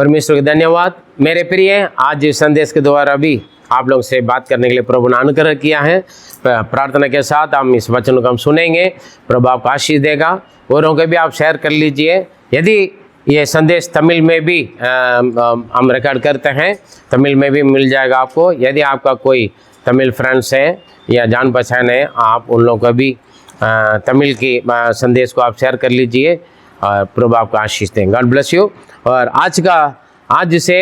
परमेश्वर के धन्यवाद। मेरे प्रिय, आज इस संदेश के द्वारा भी आप लोग से बात करने के लिए प्रभु ने अनुग्रह किया है। प्रार्थना के साथ हम इस वचन को हम सुनेंगे। प्रभु आपको आशीष देगा। औरों को भी आप शेयर कर लीजिए। यदि ये संदेश तमिल में भी हम रिकॉर्ड करते हैं, तमिल में भी मिल जाएगा आपको। यदि आपका कोई तमिल फ्रेंड्स है या जान पहचान है, आप उन लोगों को भी तमिल की संदेश को आप शेयर कर लीजिए और प्रभु आपको आशीष दें। God bless you. और आज से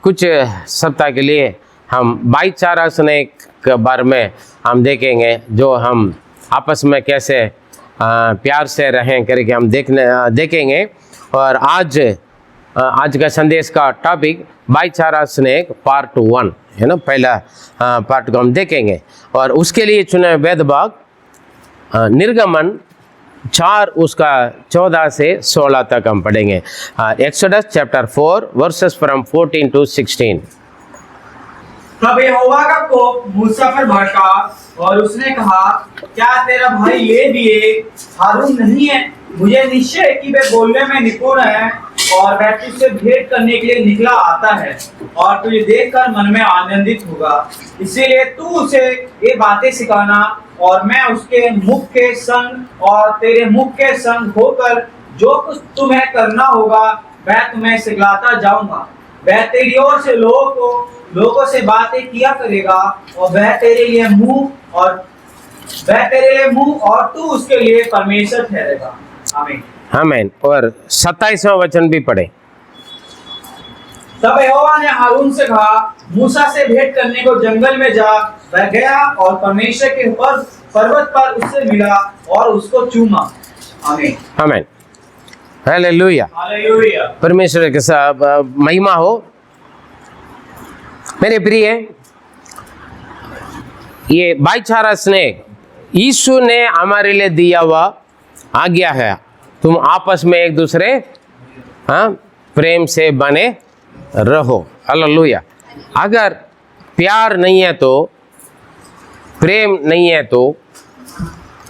कुछ सप्ताह के लिए हम भाईचारा स्नेह के बारे में हम देखेंगे, जो हम आपस में कैसे प्यार से रहें करके हम देखेंगे। और आज का संदेश का टॉपिक भाईचारा स्नेह पार्ट 1 है ना। पहला पार्ट को हम देखेंगे और उसके लिए चुने वेद भाग निर्गमन 4 उसका 14 से 16 तक हम पढ़ेंगे। Exodus chapter 4 versus from 14 to 16। तब यहोवा का कोप मूसा पर भड़का और उसने कहा, क्या तेरा भाई लेवी हारून नहीं है? मुझे निश्चय है कि वह बोलने में निपुण है और वह तुझसे भेंट करने के लिए निकला आता है और तुझे देखकर मन में आनंदित होगा। इसीलिए तू उसे ये बातें सिखाना और मैं उसके मुख के संग और तेरे मुख के संग होकर जो कुछ तुम्हें करना होगा वह तुम्हें सिखलाता जाऊंगा। वह तेरी ओर से लोगों से बातें किया करेगा और वह तेरे लिए मुंह और तू उसके लिए परमेश्वर ठहरेगा। आमीन आमीन। और 27वां वचन भी पढ़े। तब यहोवा ने हारून से कहा, मूसा से भेंट करने को जंगल में जा। वह गया और परमेश्वर के पर्वत पर उससे मिला और उसको चूमा। आमीन आमीन। Hallelujah hallelujah. परमेश्वर के साथ महिमा हो। मेरे प्रिय, ये भाईचारा स्नेह यीशु ने हमारे लिए दिया हुआ आज्ञा है। तुम आपस में एक दूसरे प्रेम से बने रहो। हालेलुया। अगर प्यार नहीं है तो, प्रेम नहीं है तो,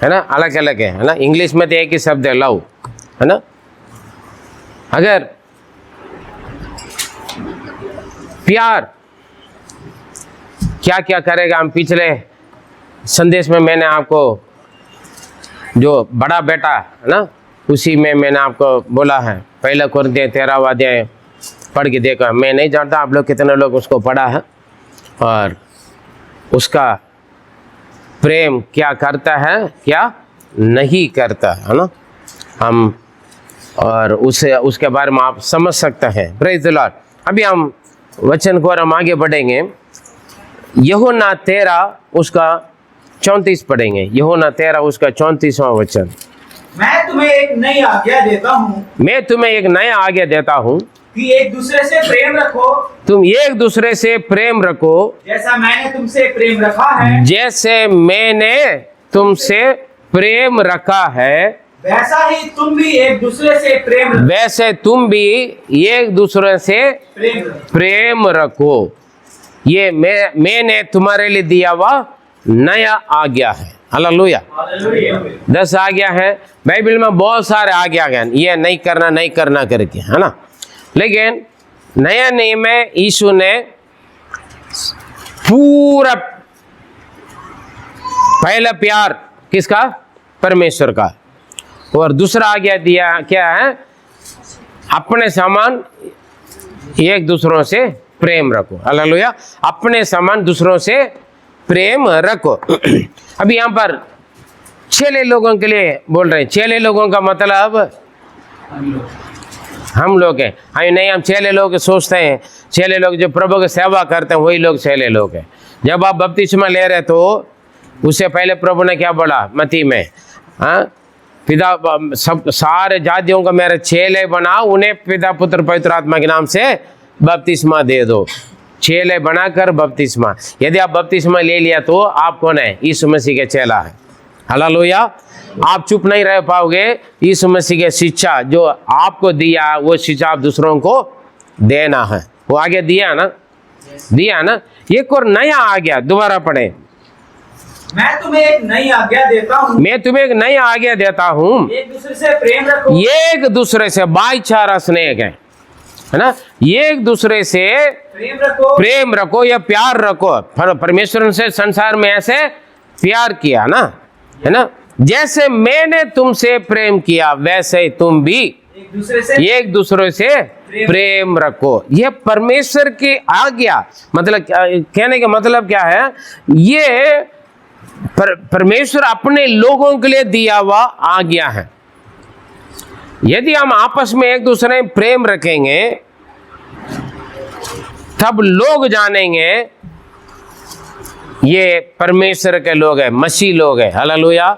है ना, अलग अलग है ना। इंग्लिश में तो एक ही शब्द है लव, है ना। अगर प्यार क्या क्या करेगा, हम पिछले संदेश में मैंने आपको जो बड़ा बेटा है ना, उसी में मैंने आपको बोला है। पहला कुरिन्थियों 13वां अध्याय पढ़ के देखा। मैं नहीं जानता आप लोग कितने लोग उसको पढ़ा है और उसका प्रेम क्या करता है क्या नहीं करता है ना। हम और उसके बारे में आप समझ सकते हैं। Praise the Lord. अभी हम वचन को और हम आगे बढ़ेंगे। यूहन्ना 13 उसका 34 पढ़ेंगे। यूहन्ना 13 उसका 34वां वचन। मैं तुम्हें एक नई आज्ञा देता हूँ। मैं तुम्हें एक नया आज्ञा देता हूँ कि एक दूसरे से प्रेम रखो। तुम एक दूसरे से प्रेम रखो जैसा मैंने तुमसे प्रेम रखा है। जैसे मैंने तुमसे प्रेम रखा है वैसा ही तुम भी एक दूसरे से प्रेम रखो। वैसे तुम भी एक दूसरे से प्रेम रखो। ये मैंने तुम्हारे लिए दिया हुआ नया आज्ञा है। हालेलुया। 10 आज्ञा है। बाइबल में बहुत सारे आज्ञा हैं, ये नहीं करना करके, है ना। लेकिन नया नियम में यीशु ने पूरा पहला प्यार किसका? परमेश्वर का। और दूसरा आज्ञा दिया क्या है? अपने समान एक दूसरों से प्रेम रखो। हालेलुया। अपने समान दूसरों से प्रेम रखो। अभी यहाँ पर चेले लोगों के लिए बोल रहे हैं। चेले लोगों का मतलब हम लोग हैं। हम नहीं, हम चेले लोग सोचते हैं चेले लोग जो प्रभु की सेवा करते हैं वही लोग चेले लोग हैं। जब आप बपतिस्मा ले रहे तो उससे पहले प्रभु ने क्या बोला मत्ती में? पिता सब सारे जातियों को मेरे चेले बनाओ, उन्हें पिता पुत्र पवित्र आत्मा के नाम से बपतिस्मा दे दो। चेले बनाकर बपतिस्मा। यदि आप बपतिस्मा ले लिया तो आप कौन है? यीशु मसीह के चेला है। हालेलुया। आप चुप नहीं रह पाओगे। यीशु मसीह की शिक्षा जो आपको दिया वो शिक्षा आप दूसरों को देना है। वो आगे दिया ना, दिया ना। एक और नया आ गया, दोबारा पढ़े। मैं तुम्हें एक नई आज्ञा देता हूँ। मैं तुम्हें एक नई आज्ञा देता हूँ। एक दूसरे से प्रेम रखो। एक दूसरे से भाईचारा स्नेह है ना। एक दूसरे से प्रेम रखो या प्यार रखो। परमेश्वर से संसार में ऐसे प्यार किया ना, है ना, जैसे मैंने तुमसे प्रेम किया वैसे तुम भी एक दूसरे से प्रेम रखो। ये परमेश्वर की आज्ञा, मतलब कहने का मतलब क्या है, ये परमेश्वर अपने लोगों के लिए दिया हुआ आज्ञा है। यदि हम आपस में एक दूसरे में प्रेम रखेंगे तब लोग जानेंगे ये परमेश्वर के लोग हैं, मसीह लोग हैं। हालेलुया,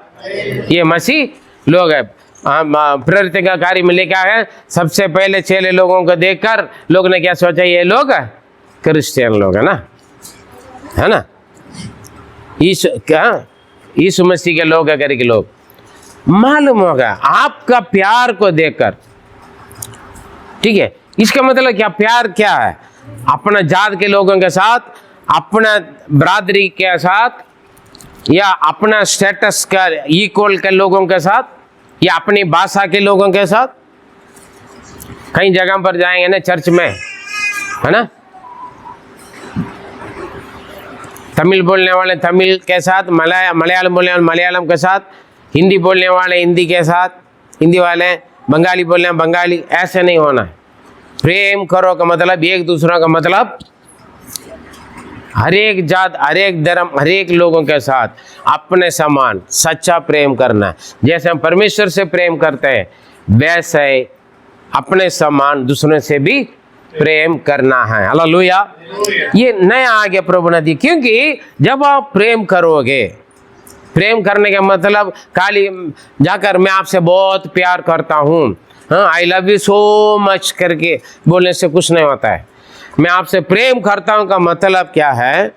ये मसीह लोग हैं। प्रवृत्ति का कार्य में लिखा है, सबसे पहले चेले लोगों को देखकर लोग ने क्या सोचा, ये लोग क्रिश्चियन लोग है ना, है ना, यीशु मसीह के लोग अगर के लोग। मालूम होगा आपका प्यार को देखकर, ठीक है। इसका मतलब क्या, प्यार क्या है, अपना जात के लोगों के साथ, अपना बरादरी के साथ, या अपना स्टेटस का इक्वल के लोगों के साथ, या अपनी भाषा के लोगों के साथ। कई जगह पर जाएंगे ना चर्च में, है ना, तमिल बोलने वाले तमिल के साथ, मलयालम बोलने वाले मलयालम के साथ, हिंदी बोलने वाले हिंदी के साथ, हिंदी वाले बंगाली बोलने वाले बंगाली। ऐसे नहीं होना है। प्रेम करो का मतलब एक दूसरों का मतलब हर एक जात, हर एक धर्म, हर एक लोगों के साथ अपने समान सच्चा प्रेम करना है। जैसे हम परमेश्वर से प्रेम करते हैं वैसे अपने समान दूसरों से भी प्रेम करना है। हालेलुया, ये नया आज्ञा प्रभु ने दी। क्योंकि जब आप प्रेम करोगे, प्रेम करने का मतलब खाली जाकर मैं आपसे बहुत प्यार करता हूँ, हाँ, I love you so much करके बोलने से कुछ नहीं होता है। मैं आपसे प्रेम करता हूँ का मतलब क्या है,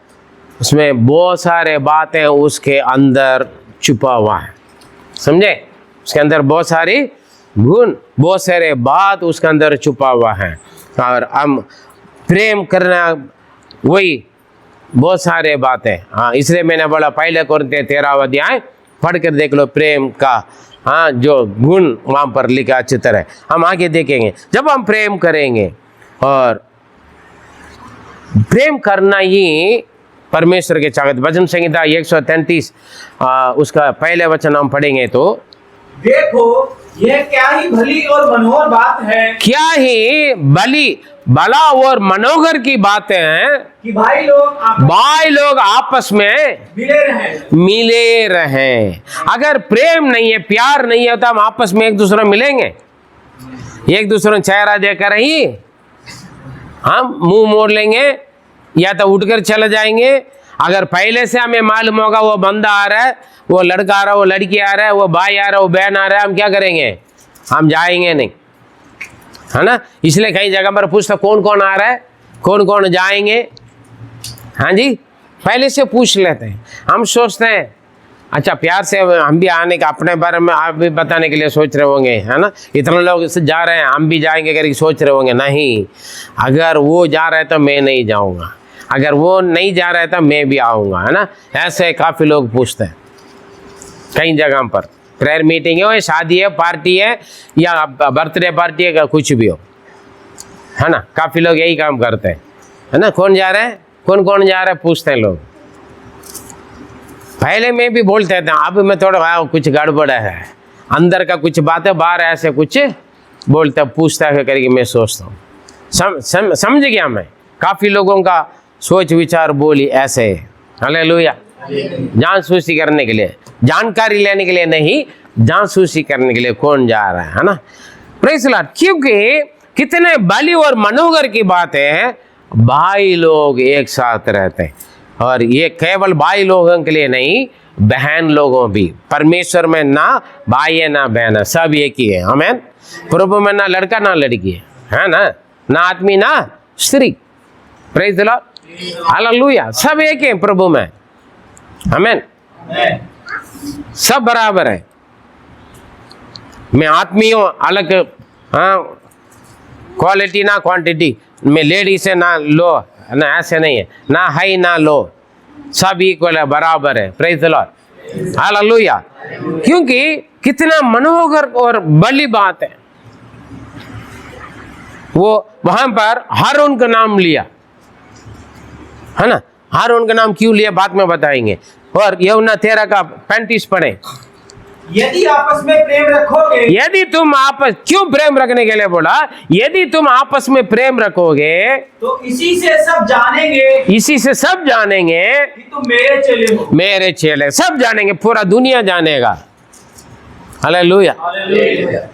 उसमें बहुत सारे बातें उसके अंदर छुपा हुआ है, समझे, उसके अंदर बहुत सारी गुण, बहुत सारे बात उसके अंदर छुपा हुआ है। और हम प्रेम करना वही बहुत सारे बातें, हाँ, इसलिए मैंने बोला पहले कोरिन्थियों 13वां अध्याय पढ़ कर देख लो प्रेम का, हाँ, जो गुण वहाँ पर लिखा अच्छी तरह। हम आगे देखेंगे जब हम प्रेम करेंगे, और प्रेम करना ही परमेश्वर के चाहत। भजन संहिता 133 उसका पहले वचन हम पढ़ेंगे तो, देखो यह क्या ही भली और मनोहर बात है, क्या ही भला और मनोहर की बातें हैं कि भाई लोग आपस में मिले रहें। अगर प्रेम नहीं है, प्यार नहीं है, तो हम आपस में एक दूसरे मिलेंगे, एक दूसरे चेहरा देखकर ही हम मुंह मोड़ लेंगे या तो उठकर चले जाएंगे। अगर पहले से हमें मालूम होगा वो बंदा आ रहा है, वो लड़का आ रहा है, वो लड़की आ रहा है, वो भाई आ रहा है, वो बहन आ रहा है, हम क्या करेंगे, हम जाएंगे नहीं, है ना। इसलिए कई जगह पर पूछता कौन कौन आ रहा है, कौन कौन जाएंगे, हाँ जी, पहले से पूछ लेते हैं। हम सोचते हैं अच्छा प्यार से हम भी आने का, अपने बारे में आप भी बताने के लिए सोच रहे होंगे, है ना, इतने लोग जा रहे हैं हम भी जाएंगे करके सोच रहे होंगे। नहीं, अगर वो जा रहे तो मैं नहीं जाऊँगा, अगर वो नहीं जा रहा है तो मैं भी आऊँगा, है ना। ऐसे काफ़ी लोग पूछते हैं कई जगह पर, प्रेयर मीटिंग हो, शादी है, पार्टी है, या बर्थडे पार्टी है, कुछ भी हो, है ना, काफ़ी लोग यही काम करते हैं, है ना। कौन जा रहा है, कौन कौन जा रहा है पूछते हैं लोग। पहले मैं भी बोलते थे, अब मैं थोड़ा कुछ गड़बड़ है, अंदर का कुछ बात है, बाहर ऐसे कुछ बोलता पूछता है करके मैं सोचता हूँ। समझ गया मैं, काफ़ी लोगों का सोच विचार बोली ऐसे। हालेलुया, जासूसी करने के लिए, जानकारी लेने के लिए नहीं, जासूसी करने के लिए कौन जा रहा है ना। Praise the Lord. क्योंकि कितने भली और मनोहर की बात है, भाई लोग एक साथ रहते हैं। और ये केवल भाई लोगों के लिए नहीं, बहन लोगों भी। परमेश्वर में ना भाई है ना बहन है, सब एक ही है। आमीन। प्रभु में ना लड़का ना लड़की है ना आदमी ना स्त्री। Praise the lord, hallelujah. सब एक है प्रभु में। आमीन। सब बराबर है। मैं आदमी हूँ अलग, हाँ, क्वालिटी ना क्वांटिटी, में लेडीज है ना लो, ना ऐसे नहीं है, ना हाई ना लो, सब इक्वल है, बराबर है। Praise the lord, hallelujah. क्योंकि कितना मनोहर और बड़ी बात है। वो वहां पर हारून का नाम लिया, है ना। हारून का नाम क्यों लिया बात में बताएंगे। और यूहन्ना 13 का 35 पढ़े। यदि आपस में प्रेम रखोगे, यदि तुम आपस, क्यों प्रेम रखने के लिए बोला, यदि तुम आपस में प्रेम रखोगे तो इसी से सब जानेंगे इसी से सब जानेंगे कि तुम मेरे चेले हो। मेरे चेले, सब जानेंगे, पूरा दुनिया जानेगा। हालेलुया। हालेलुया।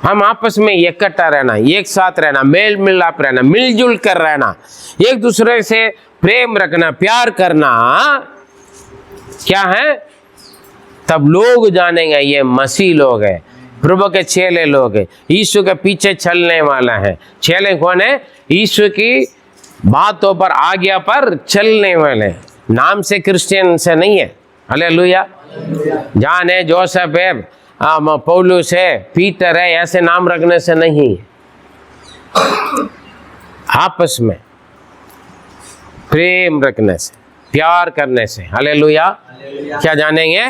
हम आपस में इकट्ठा रहना, एक साथ रहना, मेल मिलाप रहना, मिलजुल कर रहना, एक दूसरे से प्रेम रखना, प्यार करना, क्या है, तब लोग जानेंगे ये मसीह लोग है, प्रभु के चेले लोग है, यीशु के पीछे चलने वाला है। चेले कौन है? यीशु की बातों पर, आज्ञा पर चलने वाले, नाम से क्रिश्चियन से नहीं है। हालेलुया। जॉन है, जोसेफ है, पौलुस है, पीटर है, ऐसे नाम रखने से नहीं, आपस में प्रेम रखने से, प्यार करने से। हालेलुया। क्या जानेंगे?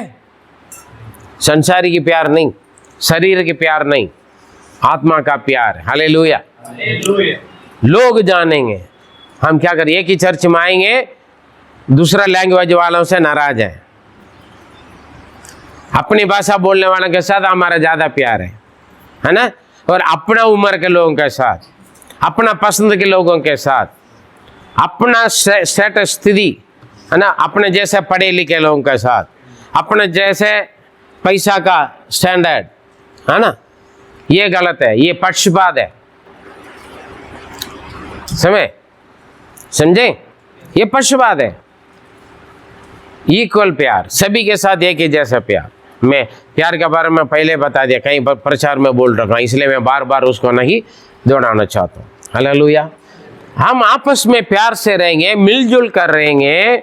संसारी की प्यार नहीं, शरीर की प्यार नहीं, आत्मा का प्यार। हालेलुया। हालेलुया। लोग जानेंगे। हम क्या करें, एक ही चर्च में आएंगे, दूसरा लैंग्वेज वालों से नाराज है, अपनी भाषा बोलने वालों के साथ हमारा ज्यादा प्यार है ना। और अपना उम्र के लोगों के साथ, अपना पसंद के लोगों के साथ, अपना स्टेटस स्थिति, है ना, अपने जैसे पढ़े लिखे लोगों के साथ, अपने जैसे पैसा का स्टैंडर्ड, है ना, ये गलत है, ये पक्षपात है। समझे? ये पक्षपात है। इक्वल प्यार, सभी के साथ एक ही जैसा प्यार। मैं प्यार के बारे में पहले बता दिया, कहीं प्रचार में बोल रखा, इसलिए मैं बार बार उसको नहीं दोहराना चाहता हूँ। हालेलुया। हम आपस में प्यार से रहेंगे, मिलजुल कर रहेंगे,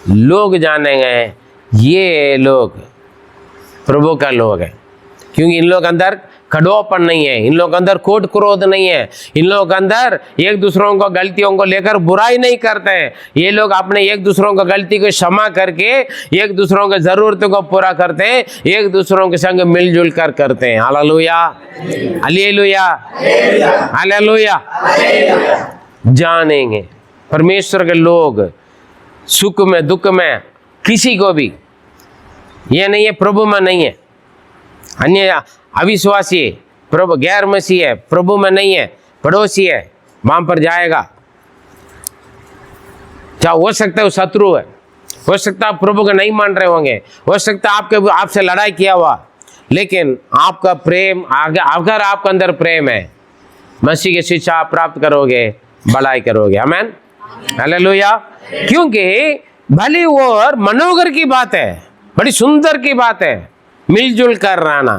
लोग जानेंगे ये लोग प्रभु का लोग है, क्योंकि इन लोग अंदर कड़वापन नहीं है, इन लोग अंदर कोट क्रोध नहीं है, इन लोग अंदर एक दूसरों को गलतियों को लेकर बुराई नहीं करते हैं। ये लोग अपने एक दूसरों को गलती को क्षमा करके एक दूसरों की जरूरतों को पूरा करते हैं, एक दूसरों के संग मिलजुल कर करते हैं। हालेलुया। हालेलुया। हालेलुया। जानेंगे परमेश्वर के लोग सुख में दुख में, किसी को भी ये नहीं है प्रभु में नहीं है, अन्य अविश्वासी है, प्रभु गैर मसीह है, प्रभु में नहीं है, पड़ोसी है, वहां पर जाएगा। क्या हो सकता है वो शत्रु है, हो सकता है प्रभु को नहीं मान रहे होंगे, हो सकता है आपसे लड़ाई किया हुआ, लेकिन आपका प्रेम, अगर आपके अंदर प्रेम है, मसीह की शिक्षा आप प्राप्त करोगे, भलाई करोगे। आमीन। हालेलुया। क्योंकि भली और मनोगर की बात है, बड़ी सुंदर की बात है, मिलजुल कर रहना।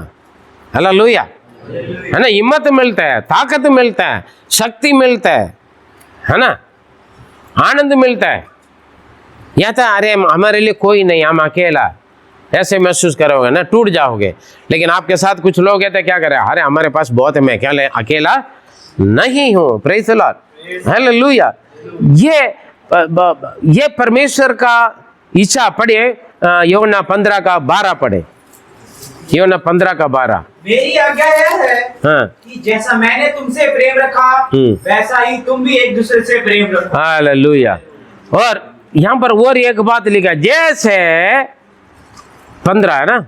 हालेलुया। है ना, हिम्मत मिलता है, ताकत मिलता है, शक्ति मिलता है ना, आनंद मिलता है। या था अरे हमारे लिए कोई नहीं, हम अकेला, ऐसे महसूस करोगे ना, टूट जाओगे। लेकिन आपके साथ कुछ लोग हैं तो क्या करें, अरे हमारे पास बहुत है, मैं क्या अकेला नहीं हूँ। Praise the lord. हालेलुया। ये परमेश्वर का इच्छा। पढ़िए यूहन्ना 15 का 12 पढ़े। यूहन्ना 15 का 12। मेरी आज्ञा यह है हाँ, कि जैसा मैंने तुमसे प्रेम रखा वैसा ही तुम भी एक दूसरे से प्रेम रखो। हालेलुया। और यहाँ पर और एक बात लिखा, जैसे 15 है ना,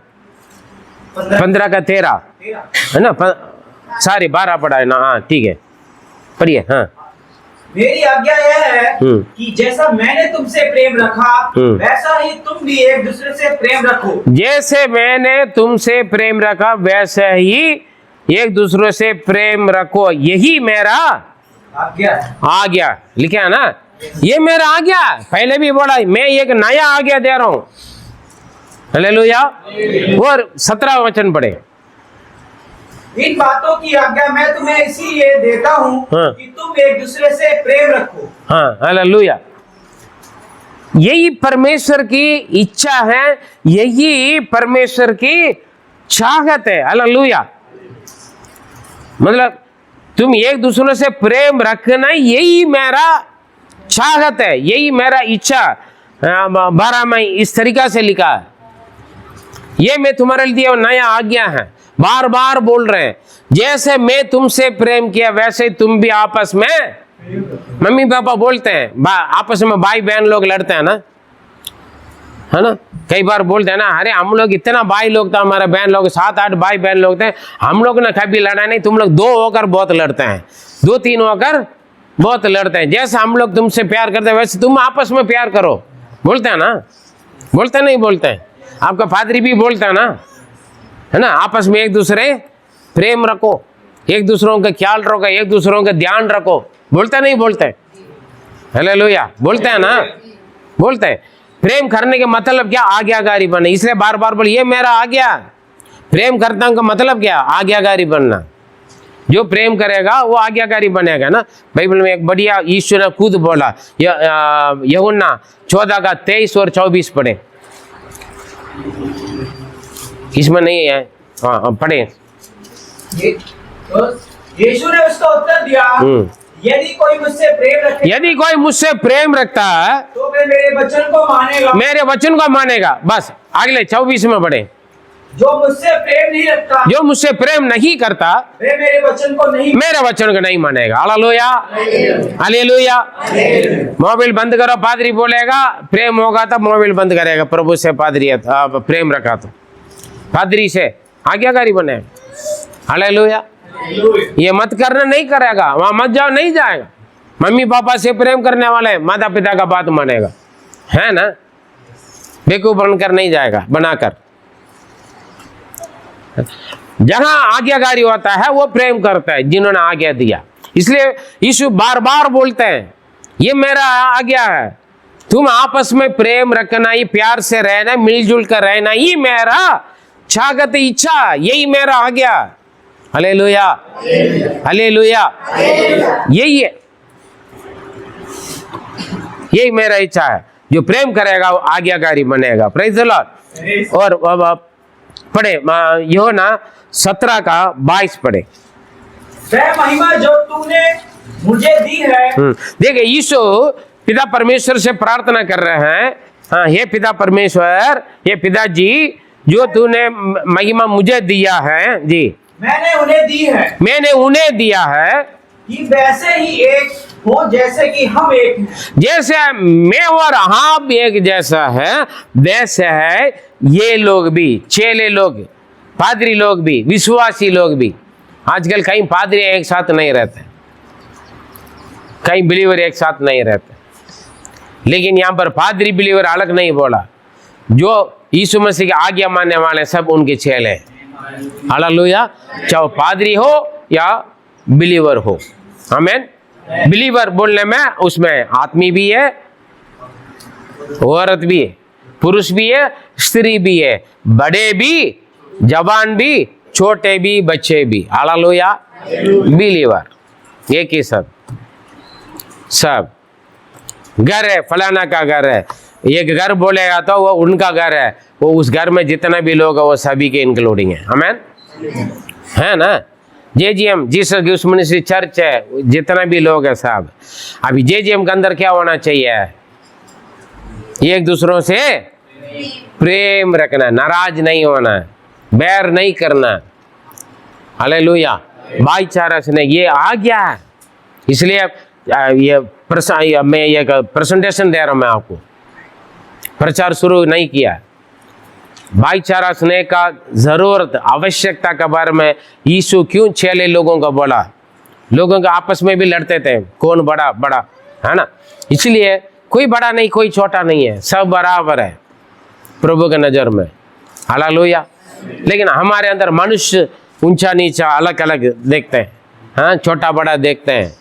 15 का 13 है ना, सारी 12 पढ़ा है ना। हाँ ठीक है, पढ़िए। हाँ, मेरी आज्ञा यह है कि जैसा मैंने तुमसे प्रेम रखा वैसा ही तुम भी एक दूसरे से प्रेम रखो। जैसे मैंने तुमसे प्रेम रखा वैसे ही एक दूसरे से प्रेम रखो, यही मेरा आज्ञा। लिखा है ना, ये मेरा आज्ञा। पहले भी बोला, मैं एक नया आज्ञा दे रहा हूं। हालेलुया। और 17 वचन पढ़े। इन बातों की आज्ञा मैं तुम्हें इसीलिए देता हूँ कि तुम एक दूसरे से प्रेम रखो। हाँ, हालेलुया। यही परमेश्वर की इच्छा है, यही परमेश्वर की चाहत है। हालेलुया। मतलब तुम एक दूसरे से प्रेम रखना, यही मेरा चाहत है, यही मेरा इच्छा। 12 में इस तरीका से लिखा है, ये मैं तुम्हारे लिए नया आज्ञा है, बार बार बोल रहे हैं, जैसे मैं तुमसे प्रेम किया वैसे तुम भी आपस में। मम्मी पापा बोलते हैं, आपस में भाई बहन लोग लड़ते हैं ना, है ना, कई बार बोलते हैं ना, अरे हम लोग इतना भाई लोग था, हमारे बहन लोग 7-8 भाई बहन लोग थे, हम लोग ने कभी लड़ा नहीं, तुम लोग 2 होकर बहुत लड़ते हैं, 2-3 होकर बहुत लड़ते हैं। जैसे हम लोग तुमसे प्यार करते हैं वैसे तुम आपस में प्यार करो। बोलते हैं ना, बोलते नहीं बोलते हैं? आपका फादरी भी बोलता है ना, है ना, आपस में एक दूसरे प्रेम रखो, एक दूसरों का ख्याल रखो, एक दूसरों का ध्यान रखो। बोलते नहीं बोलते? हालेलुया, बोलते हैं ना, बोलते हैं। प्रेम करने के मतलब क्या? आज्ञाकारी बनना। इसलिए बार बार बोल, ये मेरा आज्ञा। प्रेम करता हूं का मतलब क्या? आज्ञाकारी बनना। जो प्रेम करेगा वो आज्ञाकारी बनेगा ना। बाइबल में एक बढ़िया यीशु ने खुद बोला, यूहन्ना 14 का 23 और 24 पढ़े, इसमें नहीं है, हाँ पढ़े। यीशु ने उसका उत्तर दिया, यदि कोई मुझसे प्रेम रखता है तो वे मेरे वचन को मानेगा। बस अगले 24 में पढ़े, जो मुझसे प्रेम नहीं करता वे मेरे वचन को नहीं मानेगा। Hallelujah, hallelujah. मोबाइल बंद करो, पादरी बोलेगा प्रेम होगा तब मोबाइल बंद करेगा। प्रभु से पादरी प्रेम रखा तो पादरी से आज्ञाकारी बने। हालेलुया। ये मत करना, नहीं करेगा, वहां मत जाओ, नहीं जाएगा। मम्मी पापा से प्रेम करने वाले माता पिता का बात मानेगा, है ना, बेवकूफ बनकर नहीं जाएगा, बनाकर। जहां आज्ञाकारी होता है वो प्रेम करता है जिन्होंने आज्ञा दिया। इसलिए यीशु बार बार बोलते हैं, ये मेरा आज्ञा है, तुम आपस में प्रेम रखना, ये प्यार से रहना, मिलजुल कर रहना, ये मेरा चाहत इच्छा, यही मेरा आज्ञा। Hallelujah, hallelujah. यही है, यही मेरा इच्छा है। जो प्रेम करेगा वो आज्ञाकारी बनेगा। Praise the Lord. और पढ़े यूहन्ना 17 का 22 पढ़े। वह महिमा जो तूने मुझे दी है। देखिए यीशु पिता परमेश्वर से प्रार्थना कर रहे हैं, हाँ, हे पिता परमेश्वर, हे पिताजी, जो तूने महिमा मुझे दिया है जी, मैंने उन्हें दिया है कि वैसे ही एक हो जैसे कि हम एक हैं। जैसे मैं और आप एक जैसा है वैसे है ये लोग भी, चेले लोग, पादरी लोग भी, विश्वासी लोग भी। आजकल कहीं पादरी एक साथ नहीं रहते, कहीं बिलीवर एक साथ नहीं रहते, लेकिन यहाँ पर पादरी बिलीवर अलग नहीं बोला। जो यीशु मसीह की आज्ञा मानने वाले सब उनके चेले हैं। हालेलुया। चाहे पादरी हो या बिलीवर हो, आमीन। बिलीवर बोलने में उसमें आदमी भी है, औरत भी है, पुरुष भी है, स्त्री भी है, बड़े भी, जवान भी, छोटे भी, बच्चे भी। हालेलुया। बिलीवर एक ही सब घर है, फलाना का घर है, एक घर बोलेगा तो वो उनका घर है, वो उस घर में जितना भी लोग है वो सभी के इंक्लूडिंग है। आमीन, है ना। JGM Jesus gives ministry church है, जितना भी लोग है सब। अभी JGM के अंदर क्या होना चाहिए? एक दूसरों से प्रेम रखना, नाराज नहीं होना, बैर नहीं करना। हालेलुया। भाईचारा से, ये आज्ञा है। इसलिए मैं ये प्रेजेंटेशन दे रहा हूं, मैं आपको प्रचार शुरू नहीं किया। भाईचारा स्नेह का जरूरत, आवश्यकता के बारे में यीशु क्यों चेले लोगों का बोला? लोगों के आपस में भी लड़ते थे, कौन बड़ा बड़ा, है ना। इसलिए कोई बड़ा नहीं, कोई छोटा नहीं है, सब बराबर है प्रभु के नजर में। हालेलुया। लेकिन हमारे अंदर मनुष्य ऊंचा नीचा अलग अलग देखते हैं, हाँ, छोटा बड़ा देखते हैं,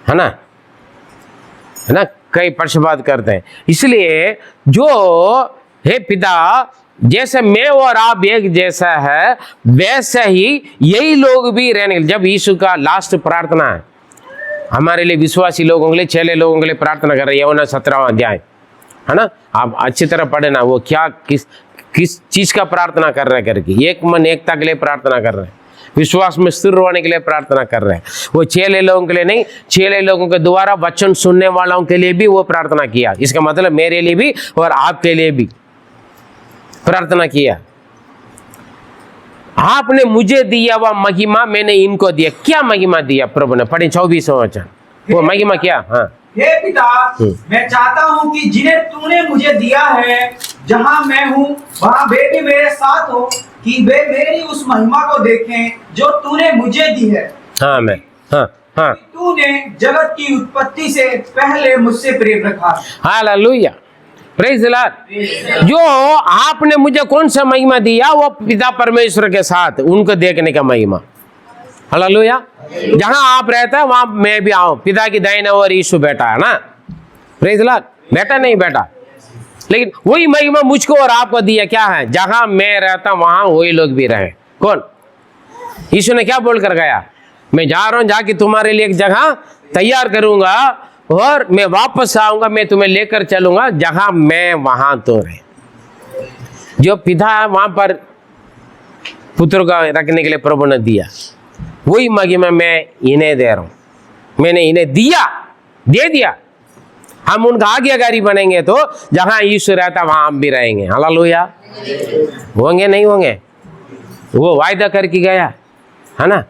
है ना, कई पक्षपात करते हैं। इसलिए जो हे पिता, जैसे मैं और आप एक जैसा है वैसे ही यही लोग भी रहने। जब यीशु का लास्ट प्रार्थना है हमारे लिए, विश्वासी लोगों के लिए, चेले लोगों के लिए प्रार्थना कर रहे हैं, यूहन्ना 17वां अध्याय, है ना, आप अच्छी तरह पढ़े ना, वो क्या किस चीज का प्रार्थना कर रहे हैं करके, एक मन एकता के लिए प्रार्थना कर रहे हैं, विश्वास में स्थिर होने के लिए प्रार्थना कर रहे हैं। वो चेले लोगों के लिए नहीं, चेले लोगों के द्वारा वचन सुनने वालों के लिए भी वो प्रार्थना किया। इसका मतलब मेरे लिए भी और आपके लिए भी प्रार्थना किया। आपने मुझे दिया वह महिमा मैंने इनको दिया। क्या महिमा दिया प्रभु ने? पढ़े 24वां वचन, वो महिमा क्या? हाँ, हे पिता, मैं चाहता हूँ कि जिन्हें तूने मुझे दिया है, जहाँ मैं हूँ वहाँ वे भी मेरे साथ हो, कि वे मेरी उस महिमा को देखें जो तूने मुझे दी है। हाँ, मैं, हाँ, हाँ, तूने जगत की उत्पत्ति से पहले मुझसे प्रेम रखा। Hallelujah, praise the Lord. जो आपने मुझे कौन सा महिमा दिया? वो पिता परमेश्वर के साथ उनको देखने का महिमा। हालेलुया। जहां आप रहते हैं वहां मैं भी आऊं। पिता की दाहिने ओर यीशु बैठा है ना, प्रेज द लॉर्ड। बैठा नहीं बैठा, लेकिन वही महिमा मुझको और आपको दिया। क्या है? जहां मैं रहता वहां वही लोग भी रहे। कौन? यीशु ने क्या बोलकर गया? मैं जा रहा हूं, जाके तुम्हारे लिए एक जगह तैयार करूंगा और मैं वापस आऊंगा, मैं तुम्हें लेकर चलूंगा जहां मैं वहां तो रहे। जो पिता है वहां पर पुत्र का रखने के लिए प्रभु ने दिया, वही महिमा मैं इन्हें दे रहा हूं। मैंने इन्हें दिया, दे दिया। हम उनका आज्ञाकारी बनेंगे तो जहां यीशु रहता वहां हम भी रहेंगे। हालेलुया। होंगे नहीं होंगे? वो वायदा करके गया है ना,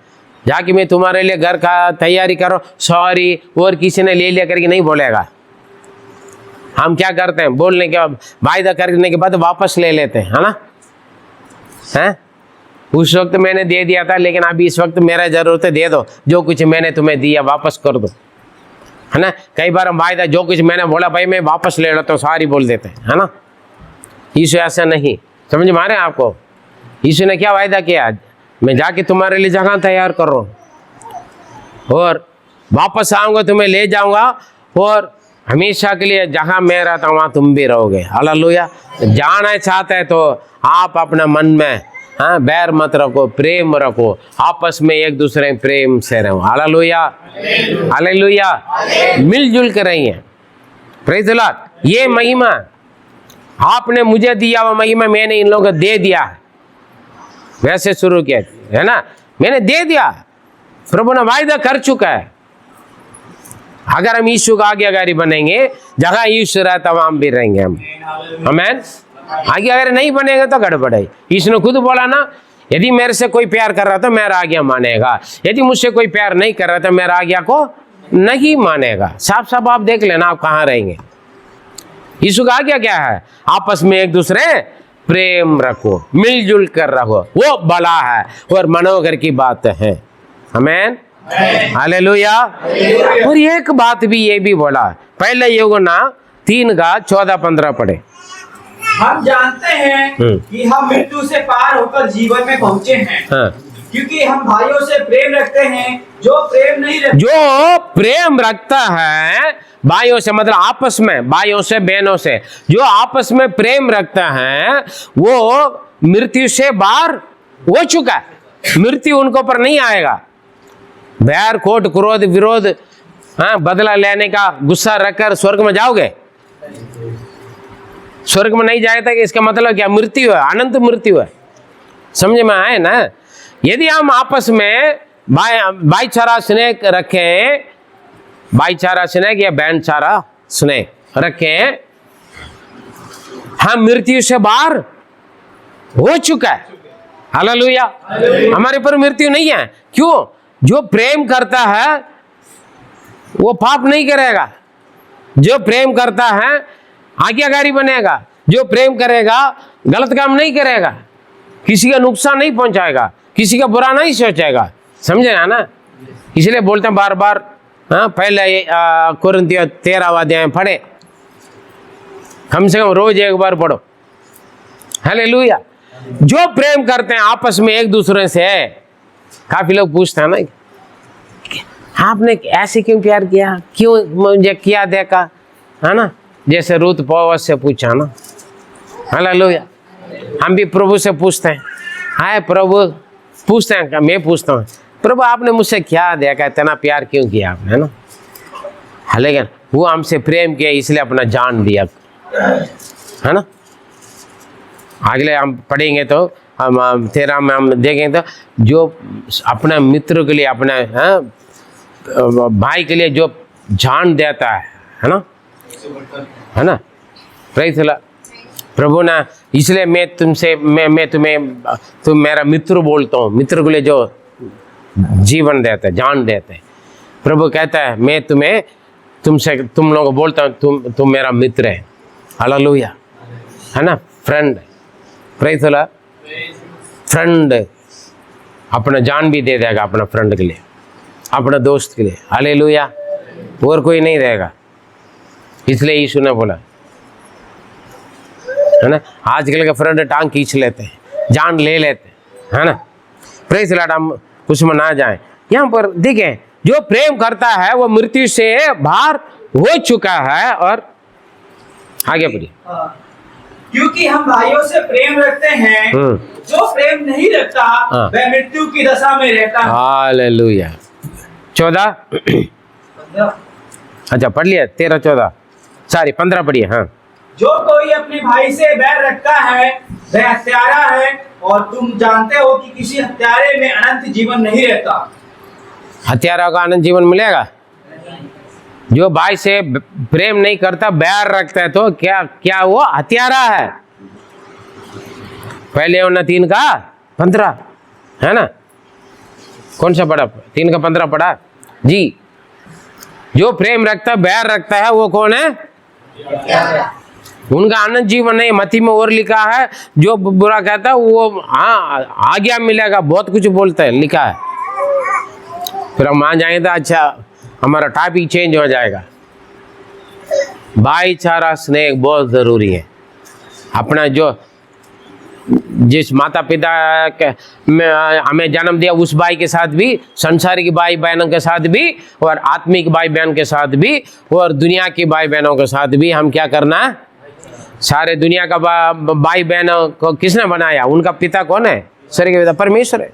जाके मैं तुम्हारे लिए घर का तैयारी करो, सॉरी और किसी ने ले लिया करके नहीं बोलेगा। हम क्या करते हैं? बोलने के बाद, वायदा करने के बाद वापस ले लेते हैं, है ना? हैं? उस वक्त मैंने दे दिया था, लेकिन अभी इस वक्त मेरा जरूरत है, दे दो। जो कुछ मैंने तुम्हें दिया वापस कर दो, है ना? कई बार हम वायदा, जो कुछ मैंने बोला भाई मैं वापस ले लेता हूँ, सारी बोल देते हैं, है ना? यीशु ऐसा नहीं, समझ में आ रहे हैं आपको? यीशु ने क्या वायदा किया? मैं जाके तुम्हारे लिए जगह तैयार कर रहा हूँ और वापस आऊँगा, तुम्हें ले जाऊँगा और हमेशा के लिए जहाँ मैं रहता हूँ वहाँ तुम भी रहोगे। हालेलुया। जाना चाहते हैं तो आप अपना मन में, हाँ, बैर मत रखो, प्रेम रखो, आपस में एक दूसरे प्रेम से रहो। Hallelujah, hallelujah. मिलजुल कर रही हैं। Praise the Lord. ये महिमा आपने मुझे दिया, वो महिमा मैंने इन लोगों को दे दिया है। वैसे शुरू किया है ना, मैंने दे दिया, प्रभु ने वायदा कर चुका है। अगर हम यीशु का आज्ञाकारी बनेंगे, जहां यीशु रहता वहां हम भी रहेंगे। हम आमीन। आज्ञाकारी नहीं बनेंगे तो गड़बड़ है। यीशु ने खुद बोला ना, यदि मेरे से कोई प्यार कर रहा तो मेरा आज्ञा मानेगा, यदि मुझसे कोई प्यार नहीं कर रहा तो मेरा आज्ञा को नहीं मानेगा। साफ साफ आप देख लेना आप कहाँ रहेंगे। यीशु का आज्ञा क्या है? आपस में एक दूसरे प्रेम रखो, मिलजुल कर रखो, वो भला है और मनोगर की बात है। आमीन, हालेलुया। और एक बात भी ये भी बोला, पहले यूहन्ना 3:14-15 पढ़े। हम जानते हैं कि हम मृत्यु से पार होकर जीवन में पहुंचे हैं, हाँ, क्योंकि हम भाइयों से प्रेम रखते हैं। जो प्रेम नहीं रखते, जो प्रेम रखता है भाइयों से, मतलब आपस में, भाइयों से, बहनों से, जो आपस में प्रेम रखता है वो मृत्यु से बाहर हो चुका है। मृत्यु उनको पर नहीं आएगा। बैर, खोट, क्रोध, विरोध, हाँ, बदला लेने का गुस्सा रखकर स्वर्ग में जाओगे? स्वर्ग में नहीं जाएगा कि इसका मतलब क्या? मृत्यु है, अनंत मृत्यु है। समझ में आए ना? यदि हम आपस में भाईचारा स्नेह रखें, भाईचारा स्नेह या बहनचारा स्नेह रखें, हम मृत्यु से बाहर हो चुका है। हालेलुया। हमारे पर मृत्यु नहीं है। क्यों? जो प्रेम करता है वो पाप नहीं करेगा। जो प्रेम करता है आज्ञाकारी बनेगा। जो प्रेम करेगा गलत काम नहीं करेगा, किसी का नुकसान नहीं पहुंचाएगा, किसी का बुरा नहीं सोचेगा। समझे ना? इसलिए बोलते हैं बार बार, हाँ, पहले कुरिन्थियों 13वां अध्याय पढ़े, कम से कम रोज एक बार पढ़ो। हालेलुया। जो प्रेम करते हैं आपस में एक दूसरे से, काफी लोग पूछते हैं ना, आपने ऐसे क्यों प्यार किया, क्यों मुझे किया देखा, है ना? जैसे रूत बोअज से पूछा ना। हालेलुया। हम भी प्रभु से पूछते हैं, हाय प्रभु, पूछते हैं, मैं पूछता हूँ, प्रभु आपने मुझसे क्या देखा, इतना प्यार क्यों किया आपने, है ना? लेकिन वो हमसे प्रेम किया इसलिए अपना जान दिया, है ना? अगले हम पढ़ेंगे तो हम 13 में हम देखेंगे तो जो अपने मित्र के लिए, अपने, हाँ, भाई के लिए जो जान देता है ना, है ना? Praise the Lord. प्रभु ना, इसलिए मैं तुम्हें तुम मेरा मित्र बोलता हूँ। मित्र के लिए जो जीवन देते, जान देते। प्रभु कहता है मैं तुम लोगों को बोलता हूँ, तुम मेरा मित्र है। हालेलुया, है ना, friend. Praise the Lord. Friend अपना जान भी दे देगा अपना फ्रेंड के लिए, अपना दोस्त के लिए। हालेलुया, और कोई नहीं देगा। इसलिए यीशु ने बोला, है ना, आजकल के फ्रेंड टांग खींच लेते हैं, जान ले लेते हैं, है ना। Praise the Lord. हम उसमें ना जाएं। यहाँ पर देखें, जो प्रेम करता है वो मृत्यु से बाहर हो चुका है। और आगे बढ़िए। क्योंकि हम भाइयों से प्रेम रखते हैं, जो प्रेम नहीं रखता वह मृत्यु की दशा में रहता है। हालेलुया। 14 अच्छा पढ़ लिया, 13 14 सॉरी 15 पढ़िए। हाँ, जो कोई अपने भाई से बैर रखता है वह हत्यारा है, और तुम जानते हो कि किसी हत्यारे में अनंत जीवन नहीं रहता। हत्यारा का अनंत जीवन मिलेगा? जो भाई से प्रेम नहीं करता, बैर रखता है, तो क्या वो हत्यारा है। पहले यूहन्ना 3 का 15, है ना। कौन सा पढ़ा? 3 का 15 पढ़ा जी। जो प्रेम रखता, बैर रखता है, वो कौन है? उनका अनंत जीवन नहीं। मत्ती में और लिखा है, जो बुरा कहता है वो आज्ञा मिलेगा, बहुत कुछ बोलता है, लिखा है। फिर हम वहां जाएंगे तो अच्छा हमारा टॉपिक चेंज हो जाएगा। भाईचारा स्नेह बहुत जरूरी है। अपना जो जिस माता पिता हमें जन्म दिया उस भाई के साथ भी, संसारिक भाई बहनों के साथ भी, और आत्मिक भाई बहन के साथ भी, और दुनिया के भाई बहनों के साथ भी हम क्या करना है? सारे दुनिया का भाई बहनों को किसने बनाया? उनका पिता कौन है? स्वर्ग के पिता परमेश्वर है।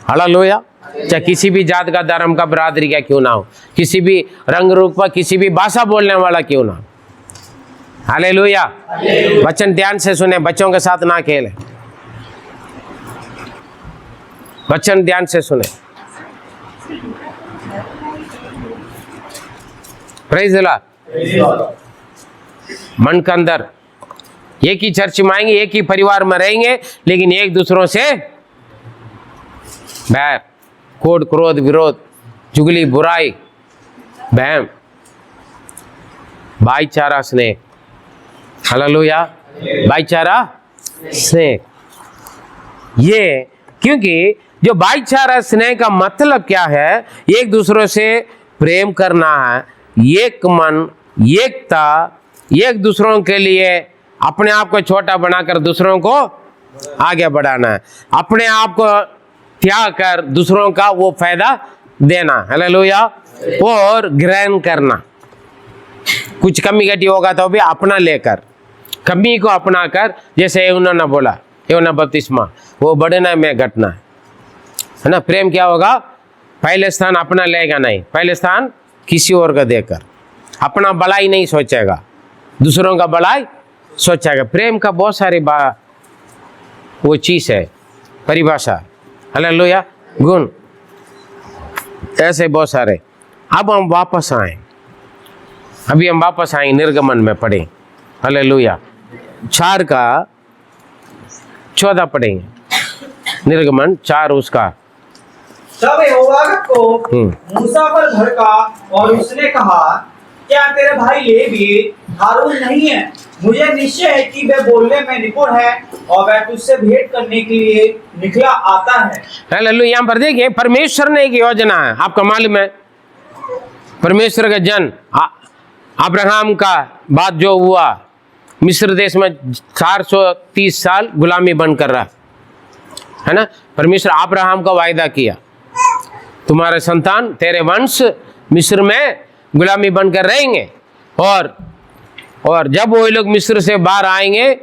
हालेलुया। चाहे किसी भी जात का, धर्म का, बरादरी का क्यों ना हो, किसी भी रंग रूप का, किसी भी भाषा बोलने वाला क्यों ना हो। हालेलुया। वचन ध्यान से सुने, बच्चों के साथ ना खेले। वचन ध्यान से सुने। Praise the Lord. मन के अंदर एक ही चर्च में आएंगे, एक ही परिवार में रहेंगे, लेकिन एक दूसरों से बैर, कोड, क्रोध, विरोध, चुगली, बुराई, बहम। भाईचारा स्नेह। हालेलुया। भाईचारा स्नेह, ये क्योंकि जो भाईचारा स्नेह का मतलब क्या है? एक दूसरों से प्रेम करना है, एक मन, एकता, एक दूसरों के लिए अपने आप को छोटा बनाकर दूसरों को आगे बढ़ाना है, अपने आप को त्याग कर दूसरों का वो फायदा देना। हालेलुया। और ग्रहण करना, कुछ कमी घटी होगा तो भी अपना लेकर, कमी को अपना कर, जैसे उन्होंने बोला, यूहन्ना बपतिस्मा, वो बढ़ना में घटना है ना। प्रेम क्या होगा? पहले स्थान अपना लेगा नहीं, पहले स्थान किसी और का देकर, अपना भलाई नहीं सोचेगा, दूसरों का भलाई सोचेगा। प्रेम का बहुत सारी वो चीज है, परिभाषा। हालेलुया। गुण ऐसे बहुत सारे। अब हम वापस आए, अभी हम वापस आए निर्गमन में पढ़े। हालेलुया। 4 का 14 पढ़ेंगे। निर्गमन 4 उसका। तब यहोवा को मूसा पर भड़का और उसने कहा, क्या तेरे भाई लेवी हारून नहीं है? मुझे निश्चय है कि वह बोलने में निपुण है, और वह तुझसे भेंट करने के लिए निकला आता है। हालेलुया। यहाँ पर देखिए, परमेश्वर ने एक योजना है, आपका मालूम है। परमेश्वर का जन अब्राहम का बाद जो हुआ, मिस्र देश में 430 साल गुलामी बनकर रहा, है ना। परमेश्वर अब्राहम का वायदा किया, तुम्हारे संतान, तेरे वंश मिस्र में गुलामी बनकर रहेंगे, और जब वो लोग मिस्र से बाहर आएंगे,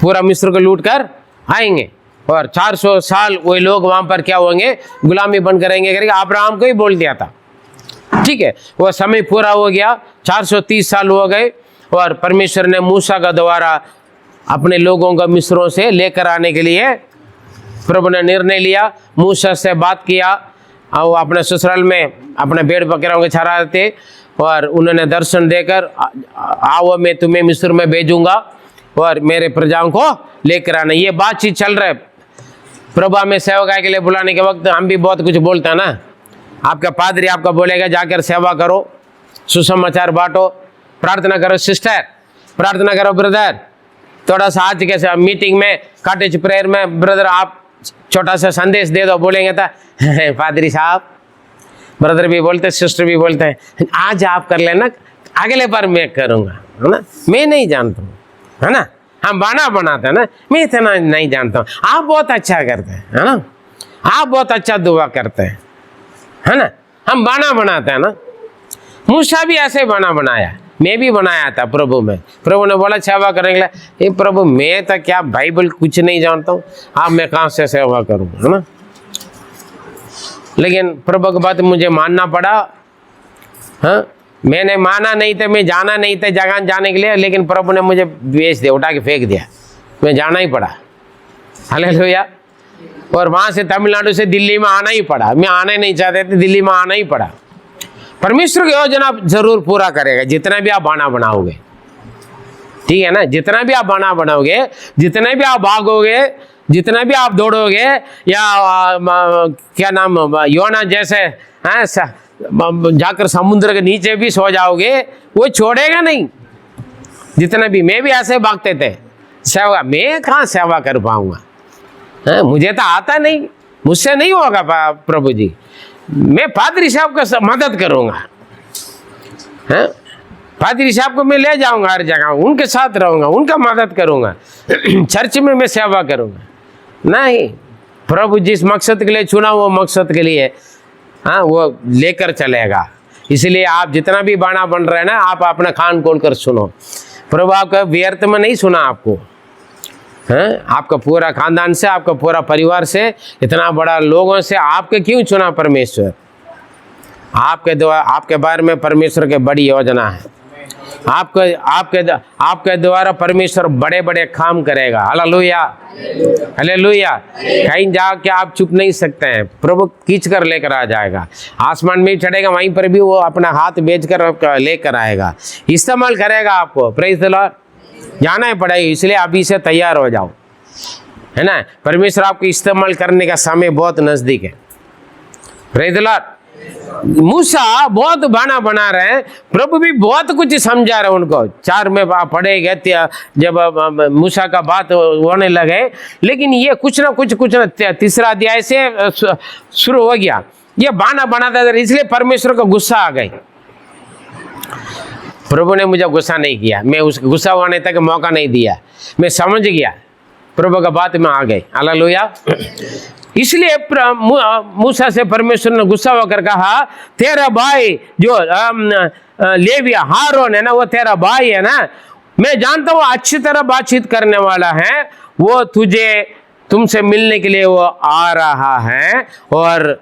पूरा मिस्र को लूट कर आएंगे, और 400 साल वो लोग वहां पर क्या होंगे? गुलामी बनकर रहेंगे करके अब्राहम को ही बोल दिया था। ठीक है, वो समय पूरा हो गया, 430 साल हो गए, और परमेश्वर ने मूसा का द्वारा अपने लोगों को मिस्रों से लेकर आने के लिए प्रभु ने निर्णय लिया। मूसा से बात किया, और वो अपने ससुराल में अपने भेड़ बकरियों के चराते, और उन्होंने दर्शन देकर आओ मैं तुम्हें मिस्र में भेजूंगा और मेरे प्रजाओं को लेकर आना। ये बातचीत चल रहा है। प्रभु हमें सेवकाई के लिए बुलाने के वक्त हम भी बहुत कुछ बोलते हैं ना। आपका पादरी आपका बोलेगा जाकर सेवा करो, सुसमाचार बांटो, प्रार्थना करो सिस्टर, प्रार्थना करो ब्रदर। थोड़ा सा आज कैसे मीटिंग में कॉटेज प्रेयर में ब्रदर आप छोटा सा संदेश दे दो, बोलेंगे था पादरी साहब, ब्रदर भी बोलते सिस्टर भी बोलते हैं आज आप कर लेना, अगले बार मैं करूँगा, है ना। मैं नहीं जानता हूँ, है ना। हम बाना बनाते हैं ना, मैं इतना नहीं जानता हूँ। आप बहुत अच्छा करते हैं, है ना। आप बहुत अच्छा दुआ करते हैं, है ना। हम बाना बनाते हैं ना। मूसा भी ऐसे बाना बनाया, मैं भी बनाया था प्रभु में। प्रभु ने बोला सेवा करेंगे, ये प्रभु मैं तो क्या बाइबल कुछ नहीं जानता हूँ, आप मैं कहाँ से सेवा करूँ, है ना। लेकिन प्रभु की बात मुझे मानना पड़ा। हाँ, मैंने माना नहीं था, मैं जाना नहीं था जगह जाने के लिए, लेकिन प्रभु ने मुझे बेच दिया, उठा के फेंक दिया, मैं जाना ही पड़ा। हालेलुया। और वहाँ से तमिलनाडु से दिल्ली में आना ही पड़ा। मैं आना ही नहीं चाहते थे, दिल्ली में आना ही पड़ा। परमेश्वर की योजना जरूर पूरा करेगा, जितना भी आप बाना बनाओगे, ठीक है ना। जितना भी आप बाना बनाओगे, जितने भी आप भागोगे, जितना भी आप दौड़ोगे, या क्या नाम योना जैसे जाकर समुद्र के नीचे भी सो जाओगे, वो छोड़ेगा नहीं। जितना भी मैं भी ऐसे भागते थे सेवा, मैं कहाँ सेवा कर पाऊंगा, मुझे तो आता नहीं, मुझसे नहीं होगा प्रभु जी। मैं पादरी साहब का मदद करूंगा, पादरी साहब को मैं ले जाऊंगा हर जगह, उनके साथ रहूंगा, उनका मदद करूंगा, चर्च में मैं सेवा करूंगा। नहीं, प्रभु जिस मकसद के लिए चुना वो मकसद के लिए वो लेकर चलेगा। इसलिए आप जितना भी बाना बन रहे हैं ना, आप अपना कान खोल कर सुनो। प्रभु आपका व्यर्थ में नहीं सुना आपको, आपका पूरा खानदान से, आपका पूरा परिवार से, इतना बड़ा लोगों से आपके क्यों चुना परमेश्वर। आपके बारे में परमेश्वर के बड़ी योजना है। आपके द्वारा परमेश्वर बड़े बड़े काम करेगा। Hallelujah, hallelujah. कहीं जाके आप चुप नहीं सकते हैं, प्रभु खींच कर लेकर आ जाएगा। आसमान में चढ़ेगा, वहीं पर भी वो अपना हाथ बेच कर लेकर आएगा, इस्तेमाल करेगा आपको। Praise the Lord. जाना ही पड़ेगा, इसलिए अभी से तैयार हो जाओ, है ना। परमेश्वर आपको इस्तेमाल करने का समय बहुत नजदीक है। Praise the Lord. मूसा बहुत बाना बना रहे हैं, प्रभु भी बहुत कुछ समझा रहे उनको। 4 में पढ़े गए जब मूसा का बात होने लगे, लेकिन ये कुछ ना कुछ 3रा अध्याय से शुरू हो गया। ये बाना बनाता था, इसलिए परमेश्वर को गुस्सा आ गई। प्रभु ने मुझे गुस्सा नहीं किया, मैं उस गुस्सा होने तक मौका नहीं दिया, मैं समझ गया, प्रभु का बात में आ गई। हालेलुया। इसलिए मूसा से परमेश्वर ने गुस्सा होकर कहा, तेरा भाई जो लेविया हारून है ना, वो तेरा भाई है ना, मैं जानता हूँ अच्छी तरह बातचीत करने वाला है, वो तुमसे मिलने के लिए वो आ रहा है, और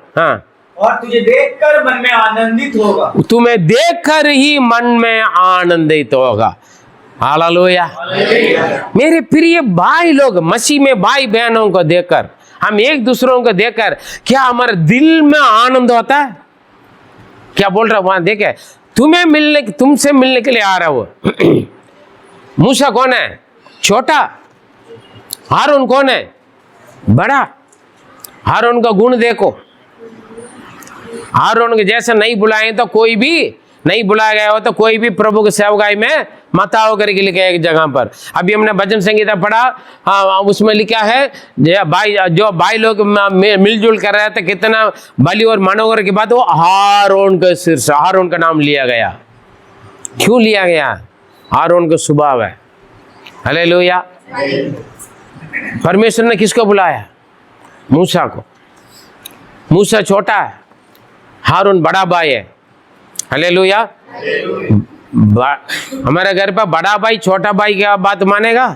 तुझे देखकर मन में आनंदित होगा। तुम्हें देखकर ही मन में आनंदित होगा। हालेलुया। मेरे प्रिय भाई लोग, मसीह में भाई बहनों को देखकर, हम एक दूसरों को देखकर क्या हमारे दिल में आनंद होता है। क्या बोल रहा वहां देखे, तुमसे मिलने के लिए आ रहा वो। मूसा कौन है? छोटा। हारून कौन है? बड़ा। हारून का गुण देखो, हारून के जैसे नहीं बुलाए तो कोई भी नहीं बुलाया गया हो तो कोई भी प्रभु के सेवकाई में मत आओ करके लिखा है एक जगह पर। अभी हमने भजन संगीता पढ़ा, उसमें लिखा है जो भाई लोग मिलजुल कर रहे थे, कितना बलि और मनोहर के बाद वो हारून के सिर से हारून का नाम लिया गया। क्यों लिया गया? हारून का स्वभाव है। हालेलुया। परमेश्वर ने किसको बुलाया? मूसा को। मूसा छोटा है, हारून बड़ा भाई है। हालेलुया। हमारे घर पर बड़ा भाई छोटा भाई की बात मानेगा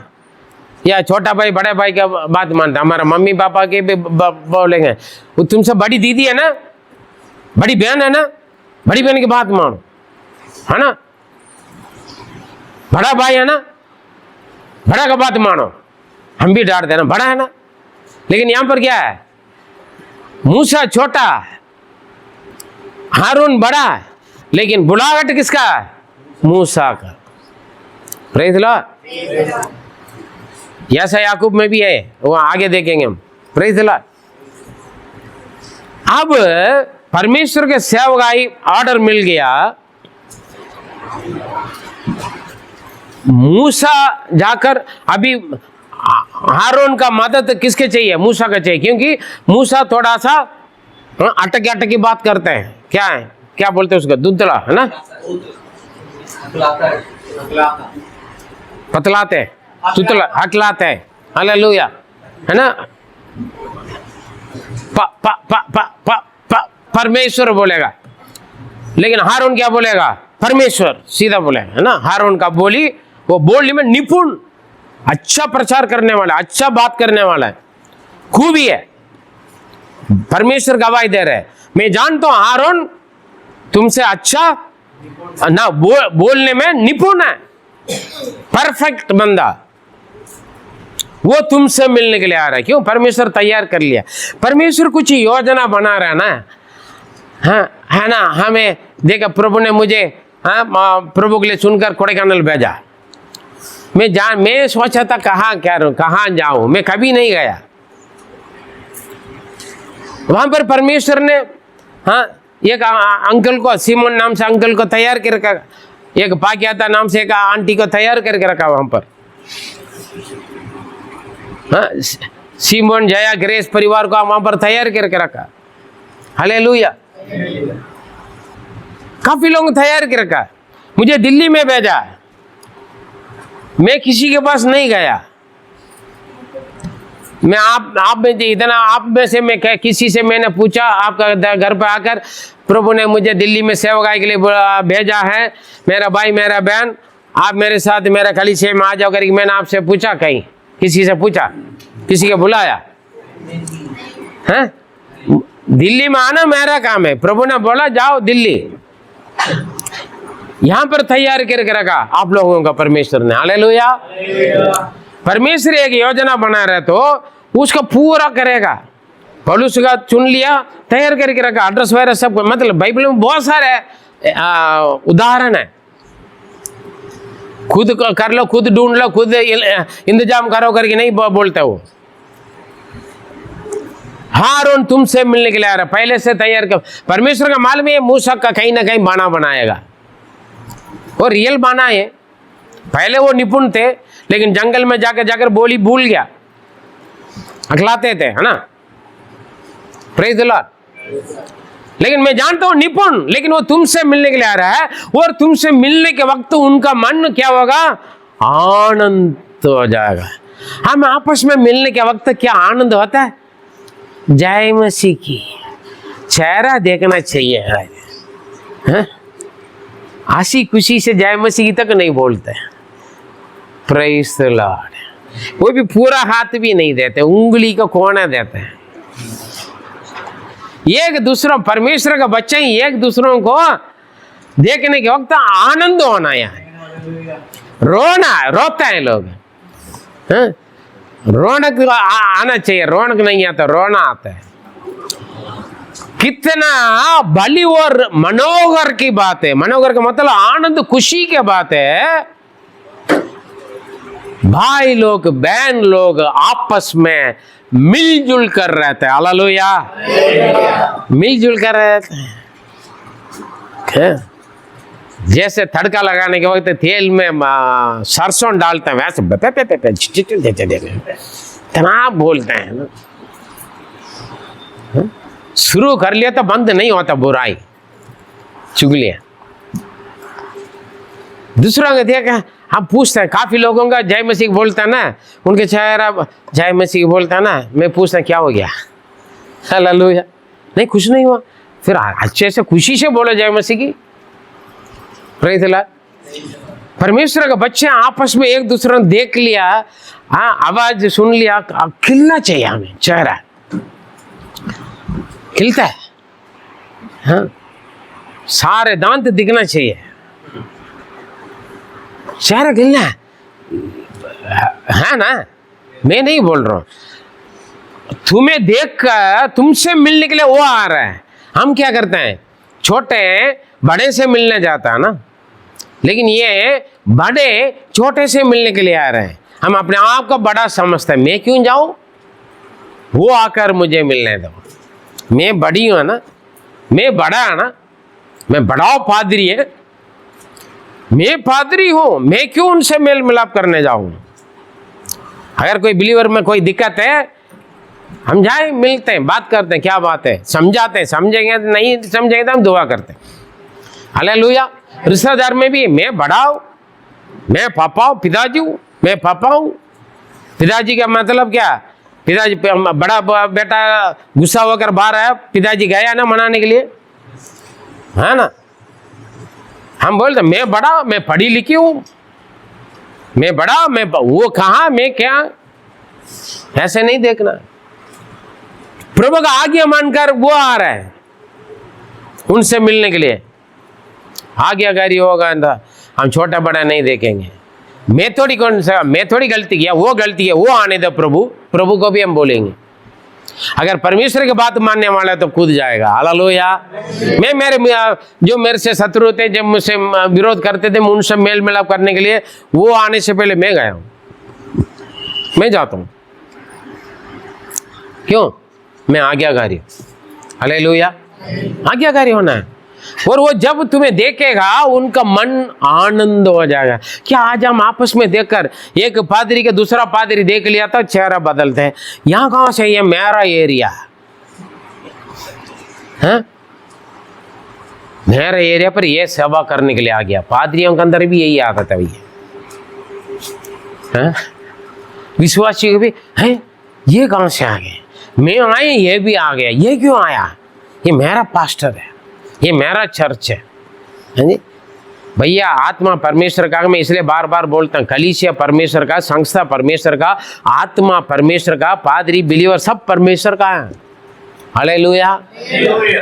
या छोटा भाई बड़े भाई का बात मानता? हमारा मम्मी पापा के भी बोलेंगे, वो तुमसे बड़ी दीदी है ना, बड़ी बहन है ना, बड़ी बहन की बात मानो, है ना। बड़ा भाई है ना, बड़ा का बात मानो। हम भी डांटते हैं ना, बड़ा है ना। लेकिन यहां पर क्या है? मूसा छोटा, हारून बड़ा है। लेकिन बुलाहट किसका है? मूसा का। Praise the Lord. ऐसा याकूब में भी है, वो आगे देखेंगे हम। Praise the Lord. अब परमेश्वर के सेवकाई ऑर्डर मिल गया, मूसा जाकर अभी हारून का मदद किसके चाहिए? मूसा का चाहिए, क्योंकि मूसा थोड़ा सा अटकी अटकी बात करते हैं। क्या है, क्या बोलते हैं उसका? दुधला है ना, पतलाते तुतला हटलाते हैं। हालेलुया, है ना। परमेश्वर बोलेगा, लेकिन हारून क्या बोलेगा? परमेश्वर सीधा बोलेगा, है ना। हारून का बोली, वो बोलने में निपुण, अच्छा प्रचार करने वाला, अच्छा बात करने वाला है, खूबी है। परमेश्वर गवाही दे रहे हैं, मैं जानता हूं हारून तुमसे अच्छा ना बोलने में निपुण है, परफेक्ट बंदा, वो तुमसे मिलने के लिए आ रहा है। क्यों? परमेश्वर तैयार कर लिया। परमेश्वर कुछ योजना बना रहा है ना, हाँ, है ना। हमें देखा, प्रभु ने मुझे, हाँ, प्रभु के लिए सुनकर कोडाईकनाल भेजा। मैं सोचा था कहाँ जाऊं, मैं कभी नहीं गया वहां पर। परमेश्वर ने, हाँ, एक अंकल को, सिमोन नाम से अंकल को तैयार कर रखा, एक पाकियाता नाम से एक आंटी को तैयार करके रखा वहां पर। हाँ, सिमोन, जया, ग्रेस परिवार को वहां पर तैयार करके रखा। हालेलुया। काफी लोग तैयार कर रखा। मुझे दिल्ली में भेजा, मैं किसी के पास नहीं गया। मैं आप में इतना, आप में से मैं किसी से मैंने पूछा, आपका घर पर आकर प्रभु ने मुझे दिल्ली में सेवकाई के लिए भेजा है, मेरा भाई मेरा बहन आप मेरे साथ मेरा कलीसिया में आ जाओ करके मैंने आपसे पूछा? कहीं किसी से पूछा? किसी को बुलाया है? दिल्ली में आना मेरा काम है। प्रभु ने बोला जाओ दिल्ली, यहां पर तैयार करके रखा आप लोगों का परमेश्वर ने। हालेलुया। परमेश्वर एक योजना बना रहे तो उसका पूरा करेगा। पौलुस का चुन लिया, तैयार करके रखा, एड्रेस वगैरह सब। मतलब बाइबल में बहुत सारे उदाहरण है। खुद कर लो, खुद ढूंढ लो, खुद इंतजाम करो करके नहीं बोलते वो। हारून तुमसे मिलने के लिए आ रहा, पहले से तैयार कर। परमेश्वर का मालूम है मूसा का कहीं ना कहीं बाना बनाएगा, वो रियल बाना है। पहले वो निपुण थे, लेकिन जंगल में जाकर बोली भूल गया, अखलाते थे, है ना। Praise the Lord. लेकिन मैं जानता हूं निपुण, लेकिन वो तुमसे मिलने के लिए आ रहा है, और तुमसे मिलने के वक्त उनका मन क्या होगा? आनंद हो जाएगा। हम आपस में मिलने के वक्त क्या आनंद होता है? जय मसीह की चेहरा देखना चाहिए, है? हंसी खुशी से जय मसीह तक नहीं बोलते। Praise the Lord. वो भी पूरा हाथ भी नहीं देते, उंगली का कोना देते हैं। एक दूसरों, परमेश्वर का बच्चा ही एक दूसरों को देखने के वक्त आनंद होना है। रोना, रोता है लोग, रौनक आना चाहिए। रौनक नहीं आता, रोना आता है। कितना भली और मनोहर की बात है। मनोहर का मतलब आनंद खुशी की बात है। भाई लोग बहन लोग आपस में मिलजुल कर रहते हैं। हालेलुया। मिलजुल कर रहते हैं। जैसे तड़का लगाने के वक्त तेल में सरसों डालते हैं, वैसे इतना बोलते हैं ना। शुरू कर लिया तो बंद नहीं होता बुराई चुगलियां। दूसरों को देखा, हम पूछते हैं, काफी लोगों का जय मसीह बोलता है ना, उनके चेहरा जय मसीह बोलता है ना, मैं पूछता क्या हो गया? हालेलुया। नहीं, कुछ नहीं हुआ। फिर अच्छे से खुशी से बोलो जय मसीह की। Praise the Lord. परमेश्वर का बच्चे आपस में एक दूसरे ने देख लिया, हाँ, आवाज सुन लिया, खिलना चाहिए। हमें चेहरा खिलता है, हाँ, सारे दांत दिखना चाहिए, चेहरा खिलना है ना। मैं नहीं बोल रहा हूं, तुम्हें देखकर तुमसे मिलने के लिए वो आ रहा है। हम क्या करते हैं? छोटे बड़े से मिलने जाता है ना, लेकिन ये बड़े छोटे से मिलने के लिए आ रहे हैं। हम अपने आप को बड़ा समझते हैं, मैं क्यों जाऊं, वो आकर मुझे मिलने दो, मैं बड़ी हूं ना, मैं बड़ा है ना, मैं बड़ा पादरी है, मैं पादरी हूं, मैं क्यों उनसे मेल मिलाप करने जाऊं। अगर कोई बिलीवर में कोई दिक्कत है, हम जाए, मिलते हैं, बात करते हैं, क्या बात है, समझाते हैं, समझेंगे नहीं समझेंगे तो हम दुआ करते हैं। हालेलुया। रिश्तेदार में भी मैं बड़ा हूं, मैं पापा हूं, पिताजी हूं, मैं पापा हूं। पिताजी का मतलब क्या, पिताजी बड़ा बेटा गुस्सा होकर बाहर आया, पिताजी गया ना मनाने के लिए, है ना। हम बोलते मैं बड़ा, मैं पढ़ी लिखी हूं, मैं बड़ा, मैं वो कहाँ, मैं क्या, ऐसे नहीं देखना। प्रभु का आज्ञा मानकर वो आ रहा है उनसे मिलने के लिए, आज्ञाकारी होगा ना, हम छोटा बड़ा नहीं देखेंगे। मैं थोड़ी गलती किया, वो गलती है, वो आने दो प्रभु, प्रभु को भी हम बोलेंगे। अगर परमेश्वर की बात मानने वाला है तो कूद जाएगा। हालेलुया। मैं जो मेरे से शत्रु थे, जब मुझसे विरोध करते थे, मैं उनसे मेल मिलाप करने के लिए, वो आने से पहले मैं गया हूं, मैं जाता हूं। क्यों? मैं आज्ञाकारी हूं। हालेलुया। आज्ञाकारी होना है। और वो जब तुम्हें देखेगा उनका मन आनंद हो जाएगा। क्या आज हम आपस में देखकर, एक पादरी के दूसरा पादरी देख लिया था, चेहरा बदलते हैं, यहाँ कहाँ से, ये मेरा एरिया है, मेरा एरिया पर ये सेवा करने के लिए आ गया। पादरियों के अंदर भी यही आदत है भैया, विश्वासी भी है, ये कहाँ से आ गए, मैं आए, ये भी आ गया, ये क्यों आया, ये मेरा पास्टर है, ये मेरा चर्च है जी भैया। आत्मा परमेश्वर का, मैं इसलिए बार बार बोलता हूँ, कलीसिया परमेश्वर का, संस्था परमेश्वर का, आत्मा परमेश्वर का, पादरी बिलीवर सब परमेश्वर का है। हालेलुया।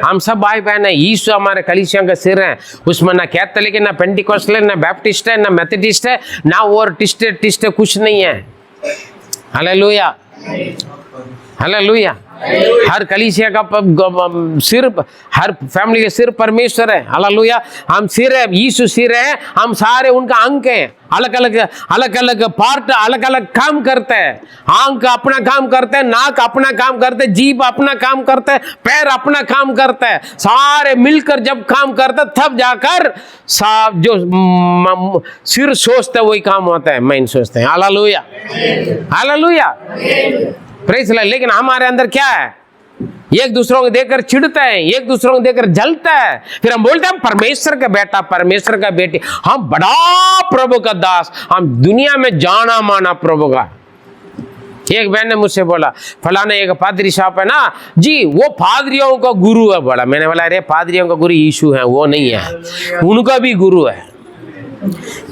हम सब भाई बहन है, यीशु हमारे कलीसिया का सिर है। उसमें ना कैथोलिक है, ना पेंटिकोस्टल है, ना बैप्टिस्ट है, ना मेथोडिस्ट है, ना और टिस्ट कुछ नहीं है। हालेलुया। हालेलुया। हर कलीसिया का सिर, हर फैमिली का सिर परमेश्वर है। हालेलुया। हम सिर है, यीशु सिर है, हम सारे उनका अंग हैं। अलग अलग पार्ट अलग अलग काम करते हैं। आंख अपना काम करते हैं, नाक अपना काम करते हैं, जीभ अपना काम करते हैं, पैर अपना काम करते हैं। सारे मिलकर जब काम करते तब जाकर जो सिर सोचते वही काम होता है, माइंड सोचते हैं। हालेलुया। हालेलुया। Praise the. लेकिन हमारे अंदर क्या है, एक दूसरों को देखकर चिढ़ता है, एक दूसरों को देखकर जलता है। फिर हम बोलते हैं हम परमेश्वर का बेटा, परमेश्वर का बेटी, हम बड़ा प्रभु का दास, हम दुनिया में जाना माना प्रभु का। एक बहन ने मुझसे बोला, फलाना एक पादरी साहब है ना जी, वो पादरियों का गुरु है। बोला, मैंने बोला अरे पादरियों का गुरु यीशु है, वो नहीं है, उनका भी गुरु है।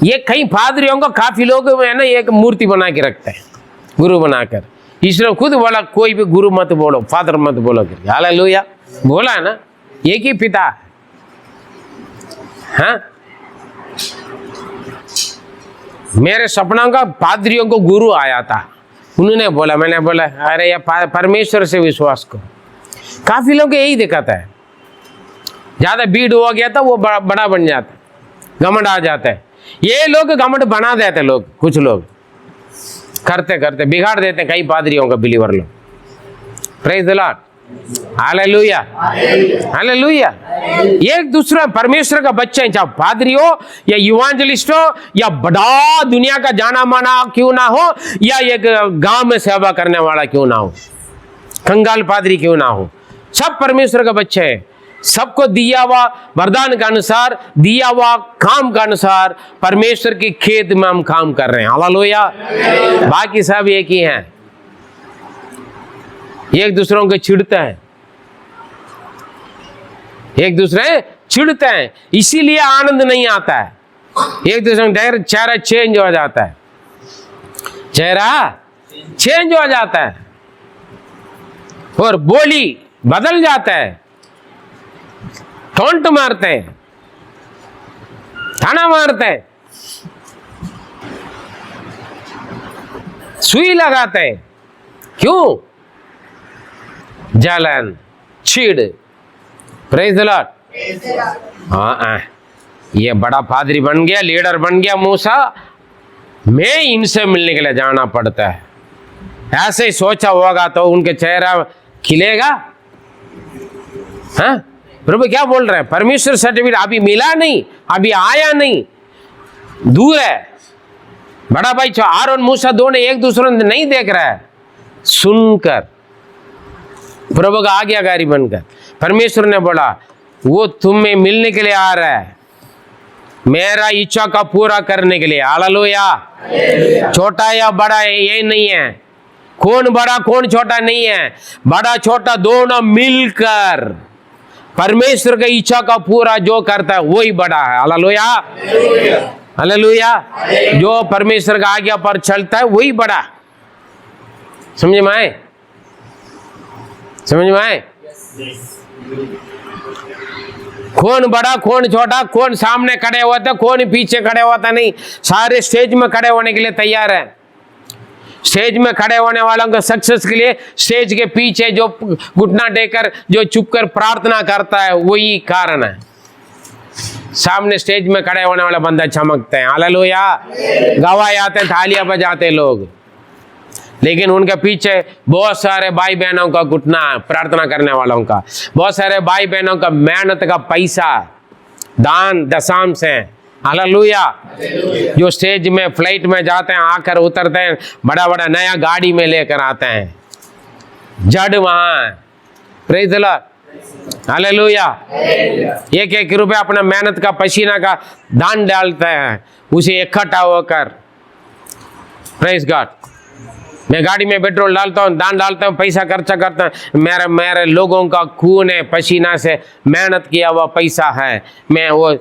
ये कई पादरियों को काफी लोग है ना, एक मूर्ति बना के रखते हैं गुरु बनाकर। ईश्वर खुद बोला कोई भी गुरु मत बोलो, फादर मत बोलो करके। हालेलुया। बोला है ना, एक ही पिता है। हाँ? मेरे सपना का पादरियों को गुरु आया था, उन्होंने बोला, मैंने बोला अरे यार परमेश्वर से विश्वास करो। काफी लोग यही दिक्कत है, ज्यादा भीड़ हो गया था वो बड़ा बन जाता, घमंड आ जाता है। ये लोग घमंड बना देते, लोग कुछ लोग करते करते बिगाड़ देते कई पादरियों का, बिलीवर लोग। Praise the lord. Hallelujah. Hallelujah. एक दूसरा परमेश्वर का बच्चा है, चाहे पादरी हो या इवांजलिस्ट हो या बड़ा दुनिया का जाना माना क्यों ना हो, या एक गांव में सेवा करने वाला क्यों ना हो, कंगाल पादरी क्यों ना हो, सब परमेश्वर का बच्चे है। सबको दिया हुआ वरदान के अनुसार, दिया हुआ काम के अनुसार परमेश्वर की खेत में हम काम कर रहे हैं। हालेलुया। बाकी सब एक ही हैं, एक दूसरों को चिढ़ते हैं, एक दूसरे चिढ़ते हैं, इसीलिए आनंद नहीं आता है। एक दूसरे का चेहरा चेंज हो जाता है, चेहरा चेंज हो जाता है और बोली बदल जाता है, टोंट मारते हैं, थाना मारते हैं, सुई लगाते हैं। क्यों? जलन, चिढ़। Praise the Lord. हाँ, ये बड़ा पादरी बन गया, लीडर बन गया मूसा, मैं इनसे मिलने के लिए जाना पड़ता है। ऐसे ही सोचा होगा तो उनके चेहरा खिलेगा। हाँ, प्रभु क्या बोल रहे हैं? परमेश्वर सर्टिफिकेट अभी मिला नहीं, अभी आया नहीं, दूर है। बड़ा भाई आरोन मूसा दोनों एक दूसरे को नहीं देख रहा है, सुनकर प्रभु का आज्ञाकारी बनकर परमेश्वर ने बोला वो तुम्हें मिलने के लिए आ रहा है, मेरा इच्छा का पूरा करने के लिए। हालेलुया। छोटा या बड़ा ये नहीं है, कौन बड़ा कौन छोटा नहीं है, बड़ा छोटा दोनों मिलकर परमेश्वर की इच्छा का पूरा जो करता है वही बड़ा है। Hallelujah, hallelujah. जो परमेश्वर का आज्ञा पर चलता है वही बड़ा। समझ में आए? समझ में आए? कौन बड़ा कौन छोटा, कौन सामने खड़े हुआ था कौन पीछे खड़े हुआ था, नहीं, सारे स्टेज में खड़े होने के लिए तैयार है। स्टेज में खड़े होने वालों का सक्सेस के लिए स्टेज के पीछे जो घुटना टेकर जो चुप कर प्रार्थना करता है वही कारण है। सामने स्टेज में खड़े होने वाला बंदा चमकते हैं। हालेलुया। गवाह आते, थालियां बजाते लोग, लेकिन उनके पीछे बहुत सारे भाई बहनों का घुटना प्रार्थना करने वालों का, बहुत सारे भाई बहनों का मेहनत का पैसा, दान दशांश है। हालेलुया। जो स्टेज में फ्लाइट में जाते हैं, आकर उतरते हैं, बड़ा बड़ा नया गाड़ी में लेकर आते हैं, जड़ वहां। Praise the lord. हालेलुया। एक एक रुपया अपना मेहनत का पसीना का दान डालते हैं, उसे इकट्ठा होकर। Praise God. मैं गाड़ी में पेट्रोल डालता हूँ, दान डालता हूँ, पैसा खर्चा करता हूँ, मेरे लोगों का खून है, पसीना से मेहनत किया हुआ पैसा है। मैं वो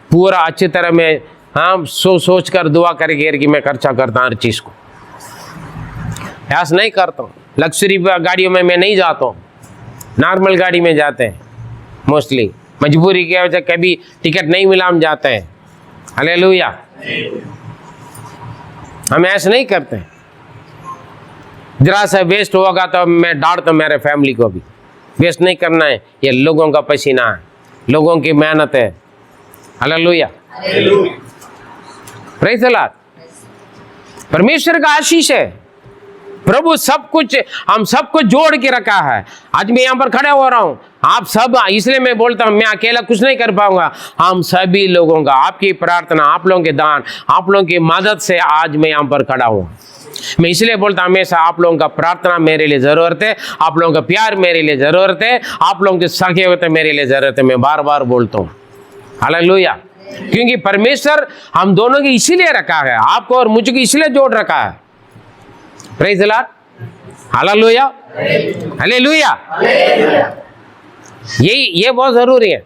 पूरा अच्छी तरह में सोच कर दुआ करके कि मैं खर्चा करता हूँ हर चीज़ को। ऐसा नहीं करता हूँ। लग्जरी गाड़ियों में मैं नहीं जाता हूँ, नॉर्मल गाड़ी में जाते हैं मोस्टली। मजबूरी की वजह से कभी टिकट नहीं मिला हम जाते हैं। हालेलुया। हम ऐसा नहीं करते। जरा सा वेस्ट होगा तो मैं डांटता हूं मेरे फैमिली को भी, वेस्ट नहीं करना है, ये लोगों का पसीना है, लोगों की मेहनत है। हालेलुया। Praise the Lord. परमेश्वर का आशीष है। प्रभु सब कुछ हम सबको जोड़ के रखा है। आज मैं यहाँ पर खड़ा हो रहा हूँ, आप सब, इसलिए मैं बोलता हूँ मैं अकेला कुछ नहीं कर पाऊंगा। हम सभी लोगों का, आपकी प्रार्थना, आप लोगों के दान, आप लोगों की मदद से आज मैं यहाँ पर खड़ा हूँ। मैं इसलिए बोलता हूं हमेशा आप लोगों का प्रार्थना मेरे लिए जरूरत है, आप लोगों का प्यार मेरे लिए जरूरत है, आप लोगों की सहयोग मेरे लिए जरूरत है। मैं बार बार बोलता हूं। हालेलुया। क्योंकि परमेश्वर हम दोनों की इसीलिए रखा है, आपको और मुझको इसलिए जोड़ रखा है। Praise the lord. Hallelujah, hallelujah. ये बहुत जरूरी है।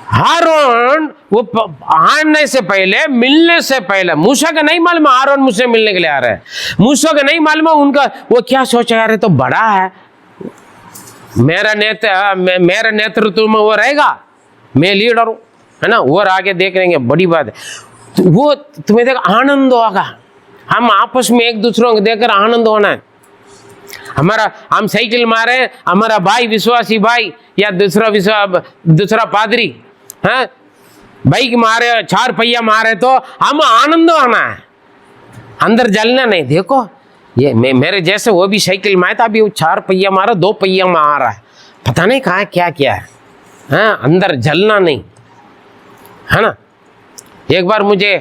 हारून वो आने से पहले, मिलने से पहले, मूसा का नहीं मालूम हारून मुझसे मिलने के लिए आ रहा है। मूसा का नहीं मालूम उनका वो क्या सोचा, यार तो बड़ा है, मेरा नेतृत्व में वो रहेगा, मैं लीडर हूं, है ना, और आगे देख लेंगे, बड़ी बात है। तो वो तुम्हें देख आनंद होगा। हम आपस में एक दूसरों को देखकर आनंद होना है। हम साइकिल मारे, हमारा भाई विश्वासी भाई या दूसरा पादरी हाँ बाइक मारे, 4 पहिया मारे, तो हम आनंद होना है, अंदर जलना नहीं। देखो ये मेरे जैसे वो भी साइकिल में आया था, अभी वो 4 पहिया मारा, 2 पहिया में आ रहा है, पता नहीं कहाँ क्या क्या है। हाँ, अंदर जलना नहीं, है ना। एक बार मुझे,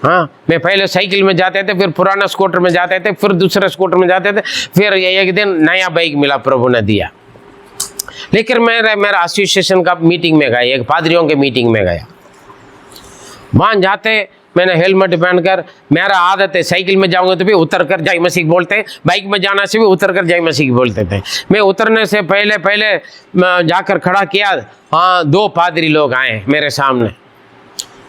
हाँ, मैं पहले साइकिल में जाते थे, फिर पुराना स्कूटर में जाते थे, फिर दूसरे स्कूटर में जाते थे, फिर एक दिन नया बाइक मिला, प्रभु ने दिया। लेकिन मेरा एसोसिएशन का मीटिंग में गया, एक पादरियों के मीटिंग में गया। वहाँ जाते मैंने हेलमेट पहनकर, मेरा आदत है साइकिल में जाऊंगा तो भी उतर कर जय मसीह बोलते, बाइक में जाना से भी उतर कर जय मसीह बोलते थे। मैं उतरने से पहले जाकर खड़ा किया, हाँ 2 पादरी लोग आए मेरे सामने,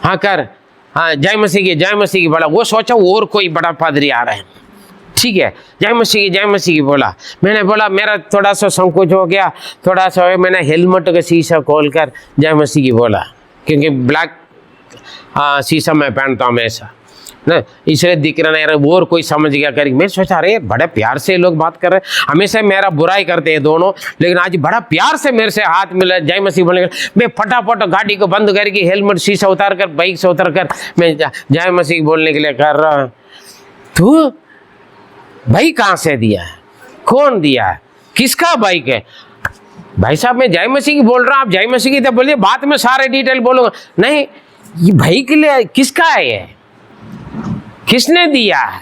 हाँ कर, हाँ जय मसीह की बोला। वो सोचा और कोई बड़ा पादरी आ रहा है, ठीक है, जय मसीह की बोला। मैंने बोला, मेरा थोड़ा सा संकोच हो गया, थोड़ा सा मैंने हेलमेट का शीशा खोलकर जय मसीह की बोला, क्योंकि ब्लैक शीशा मैं पहनता हूँ हमेशा। ना, इसलिए दिख रहा नहीं। और कोई समझ गया करेंगे। मैं सोचा अरे बड़े प्यार से लोग बात कर रहे हैं, हमेशा मेरा बुराई करते हैं दोनों, लेकिन आज बड़ा प्यार से मेरे से हाथ मिला, जय मसीह बोलने का। मैं फटाफट गाड़ी को बंद करके हेलमेट शीशा उतार कर बाइक से उतर कर मैं जय मसीह बोलने के लिए कर रहा हूँ। तू भाई कहाँ से दिया है, कौन दिया है, किसका बाइक है? भाई साहब मैं जय मसीह की बोल रहा हूँ, आप जय मसीह की तो बोलिए, बाद में सारे डिटेल बोलूंगा। नहीं, ये भाई के लिए किसका है, ये किसने दिया है,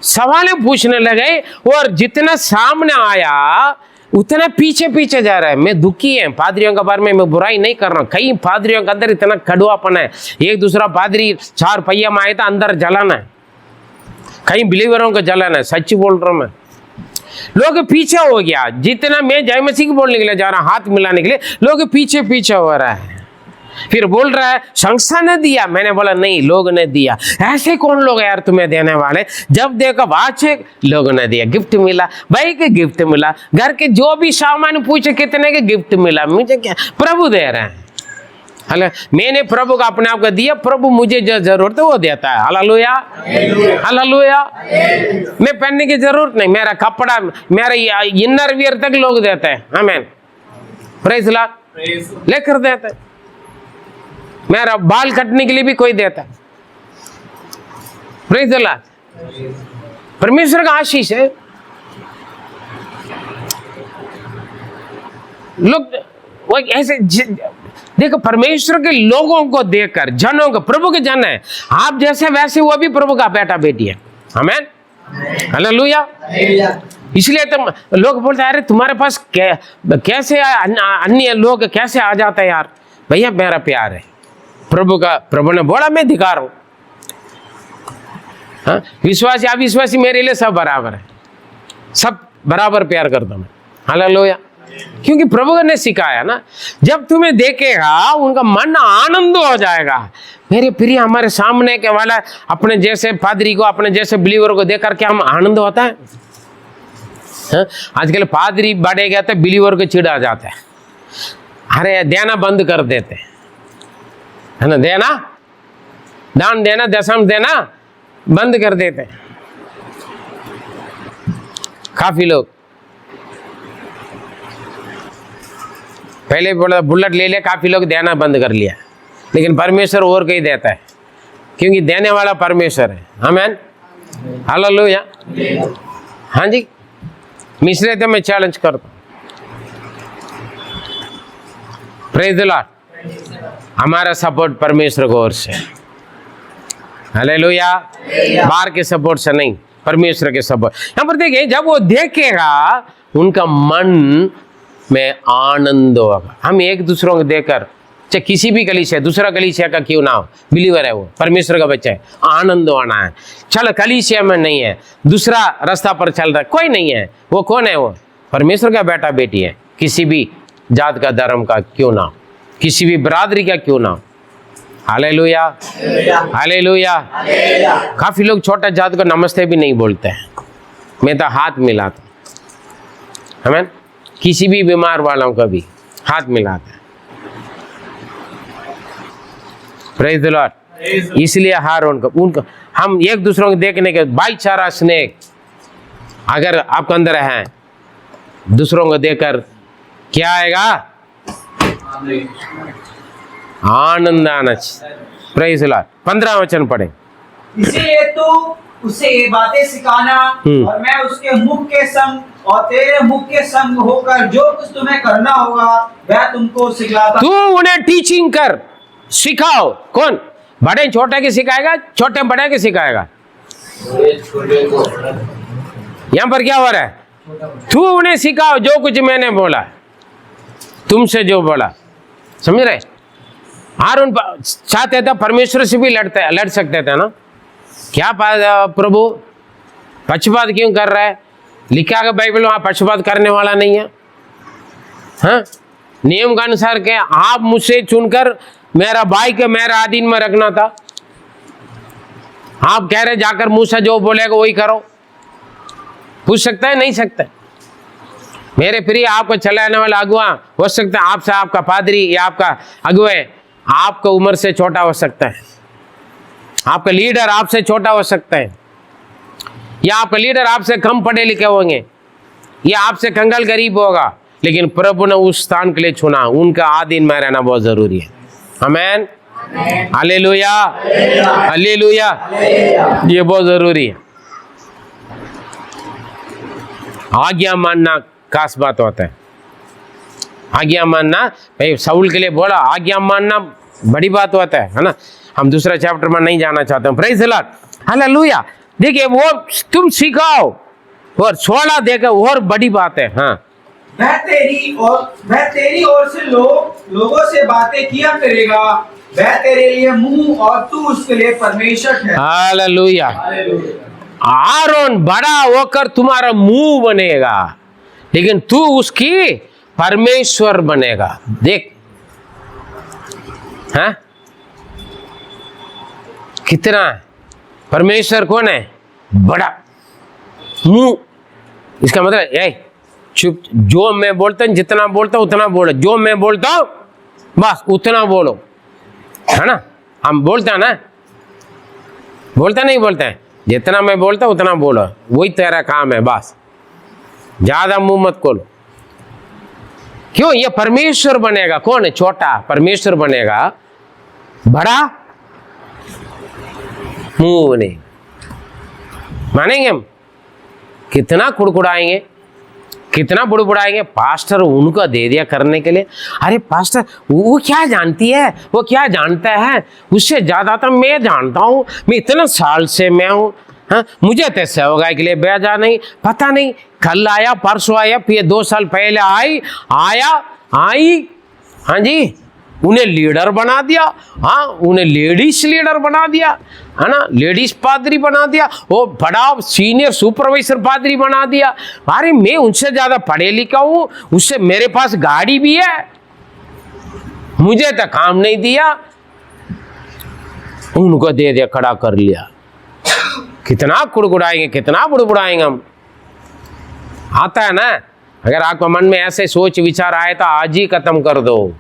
सवाल पूछने लगे। और जितना सामने आया उतना पीछे पीछे जा रहा है। मैं दुखी है पादरियों के बारे में, मैं बुराई नहीं कर रहा हूँ। कई पादरियों के अंदर इतना कड़वापन है। एक दूसरा पादरी 4 पहिया में आया था, अंदर जलन है, कई बिलीवरों का जलन है, सच बोल रहा हूँ मैं। लोग पीछे हो गया, जितना मैं जय मसीह को बोलने के लिए जा रहा हूं, हाथ मिलाने के लिए, लोग पीछे पीछे हो रहा है। फिर बोल रहा है संस्था ने दिया। मैंने बोला नहीं, लोग ने दिया। ऐसे कौन लोग यार तुम्हें देने वाले? जब देखो वाचे लोगों ने दिया, गिफ्ट मिला, भाई के गिफ्ट मिला, घर के जो भी सामान पूछे कितने के गिफ्ट मिला, मुझे क्या, प्रभु दे रहे हैं। हले मैंने प्रभु को अपने आप को दिया, प्रभु मुझे जो जरूरत है वो देता है। Hallelujah, hallelujah. मैं पहनने की जरूरत नहीं, मेरा कपड़ा, मेरा इनर वियर तक लोग देते हैं। आमीन, प्रेज लॉर्ड, लेकर देते हैं। मेरा बाल कटने के लिए भी कोई देता है। प्रेज लॉर्ड, परमेश्वर का आशीष है। लोग वो ऐसे देखो, परमेश्वर के लोगों को देखकर, जनों को, प्रभु के जन है आप जैसे वैसे वो भी प्रभु का बेटा बेटी है। आमीन, हालेलुया। इसलिए तो लोग बोलते हैं अरे तुम्हारे पास कैसे अन्य लोग कैसे आ जाते हैं यार। भैया मेरा प्यार है प्रभु का, प्रभु ने बोला मैं धिकार हूं। हाँ, विश्वासी अविश्वासी मेरे लिए सब बराबर है, सब बराबर प्यार करता हूं मैं। हालेलुया, क्योंकि प्रभु ने सिखाया ना, जब तुम्हें देखेगा उनका मन आनंद हो जाएगा। मेरे प्रिय, हमारे सामने के वाला अपने जैसे पादरी को, अपने जैसे बिलीवर को देखकर क्या हम आनंद होता है? आजकल पादरी बढ़े गया तो बिलीवर को चिढ़ा जाता है, अरे देना बंद कर देते है ना, देना दान देना दशम देना बंद कर देते हैं। काफी लोग पहले बोला बुलेट ले ले, काफी लोग देना बंद कर लिया, लेकिन परमेश्वर और कहीं देता है, क्योंकि देने वाला परमेश्वर है। आमीन, हालेलुया। हाँ जी, मिसरे तो मैं चैलेंज करता हूं, प्रेज द लॉर्ड। हमारा सपोर्ट परमेश्वर को ओर से, हालेलुया, बाहर के सपोर्ट से नहीं, परमेश्वर के सपोर्ट। यहां पर देखिए, जब वो देखेगा उनका मन में आनंद होगा। हम एक दूसरों को देखकर, चाहे किसी भी कलीसिया, दूसरा कलीसिया का क्यों ना हो, बिलीवर है वो, परमेश्वर का बच्चा है, आनंद होना है। चलो कलीसिया में नहीं है, दूसरा रास्ता पर चल रहा है, कोई नहीं है, वो कौन है? वो परमेश्वर का बेटा बेटी है, किसी भी जात का, धर्म का क्यों ना हो, किसी भी बरादरी का क्यों ना हो। Hallelujah, hallelujah. काफी लोग छोटा जात को नमस्ते भी नहीं बोलते हैं, मैं तो हाथ मिलाता हूं। आमीन, किसी भी बीमार वालों का भी हाथ मिलाता है। Praise the Lord. इसलिए हर उनको हम एक दूसरों को देखने के भाईचारा स्नेह अगर आपके अंदर है, दूसरों को देखकर क्या आएगा? आनंद आना चाहिए। Praise the Lord. 15 वचन पढ़े। इसीलिए तो उसे ये बातें सिखाना और मैं उसके मुख के संग और तेरे मुख के संग होकर जो कुछ तुम्हें करना होगा वह तुमको सिखाता। तू उन्हें टीचिंग कर, सिखाओ। कौन? बड़े छोटे के सिखाएगा, छोटे बड़े के सिखाएगा? यहां पर क्या हो रहा है? तू उन्हें सिखाओ जो कुछ मैंने बोला, तुमसे जो बोला। समझ रहे? और उन चाहते थे परमेश्वर से भी लड़ सकते थे ना। क्या प्रभु पक्षपात क्यों कर रहा है? लिखा है बाइबल में, पक्षपात करने वाला नहीं है। हाँ, नियम के अनुसार के आप मुझसे चुनकर मेरा भाई के मेरा अधीन में रखना था। आप कह रहे जाकर मूसा जो बोलेगा वही करो। पूछ सकता है? नहीं सकता। मेरे प्रिय, आपको चलाने वाला अगुआ हो सकता है आपसे, आपका पादरी या आपका अगुआ आपको उम्र से छोटा हो सकता है, आपका लीडर आपसे छोटा हो सकता है, या आपका लीडर आपसे कम पढ़े लिखे होंगे, या आपसे कंगाल गरीब होगा, लेकिन प्रभु ने उस स्थान के लिए चुना। उनका आधीन में रहना बहुत जरूरी है। आमेन, हालेलुया, हालेलुया, ये बहुत जरूरी है। आज्ञा मानना खास बात होता है। आज्ञा मानना, भाई साउल के लिए बोला आज्ञा मानना बड़ी बात होता है ना। हम दूसरा चैप्टर में नहीं जाना चाहते हैं। Praise the lord, hallelujah. देखिए वो तुम सिखाओ और छोड़ा देकर और बड़ी बात है। हाँ, वह तेरी ओर से लोगों से बातें किया करेगा। वह तेरे लिए मुंह और तू उसके लिए परमेश्वर है। हालेलुया। आरोन बड़ा होकर तुम्हारा मुंह बनेगा, लेकिन तू उसकी परमेश्वर बनेगा। देख, हाँ, कितना परमेश्वर कौन है? बड़ा मुंह। इसका मतलब चुप, जो मैं बोलता हूं जितना बोलता हूं उतना बोलो, जो मैं बोलता हूं बस उतना बोलो, है ना। हम बोलते हैं ना, बोलते नहीं बोलते हैं, जितना मैं बोलता हूं उतना बोलो, वही तेरा काम है। बस ज्यादा मुंह मत खोलो। क्यों? ये परमेश्वर बनेगा। कौन है? छोटा परमेश्वर बनेगा, बड़ा मुंह नहीं। मानेंगे हम? कितना कुड़कुड़ाएंगे, कितना बुड़बुड़ाएंगे। पास्टर उनको दे दिया करने के लिए। अरे पास्टर वो क्या जानती है, वो क्या जानता है, उससे ज्यादा तो मैं जानता हूं, मैं इतना साल से मैं हूं। हाँ, मुझे तो सेवगाई के लिए भेजा नहीं, पता नहीं कल आया परसों आया, फिर 2 साल पहले आई। हाँ जी, उन्हें लीडर बना दिया। हाँ, उन्हें लेडीज लीडर बना दिया, है ना, लेडीज पादरी बना दिया, वो बड़ा सीनियर सुपरवाइजर पादरी बना दिया। अरे मैं उनसे ज्यादा पढ़े लिखा हूं, उससे मेरे पास गाड़ी भी है, मुझे तो काम नहीं दिया, उनको दे दिया, खड़ा कर लिया। कितना कुड़कुड़ाएंगे, कितना बुड़बुड़ाएंगे हम। आता है ना। अगर आपको मन में ऐसे सोच विचार आए तो आज ही खत्म कर दो,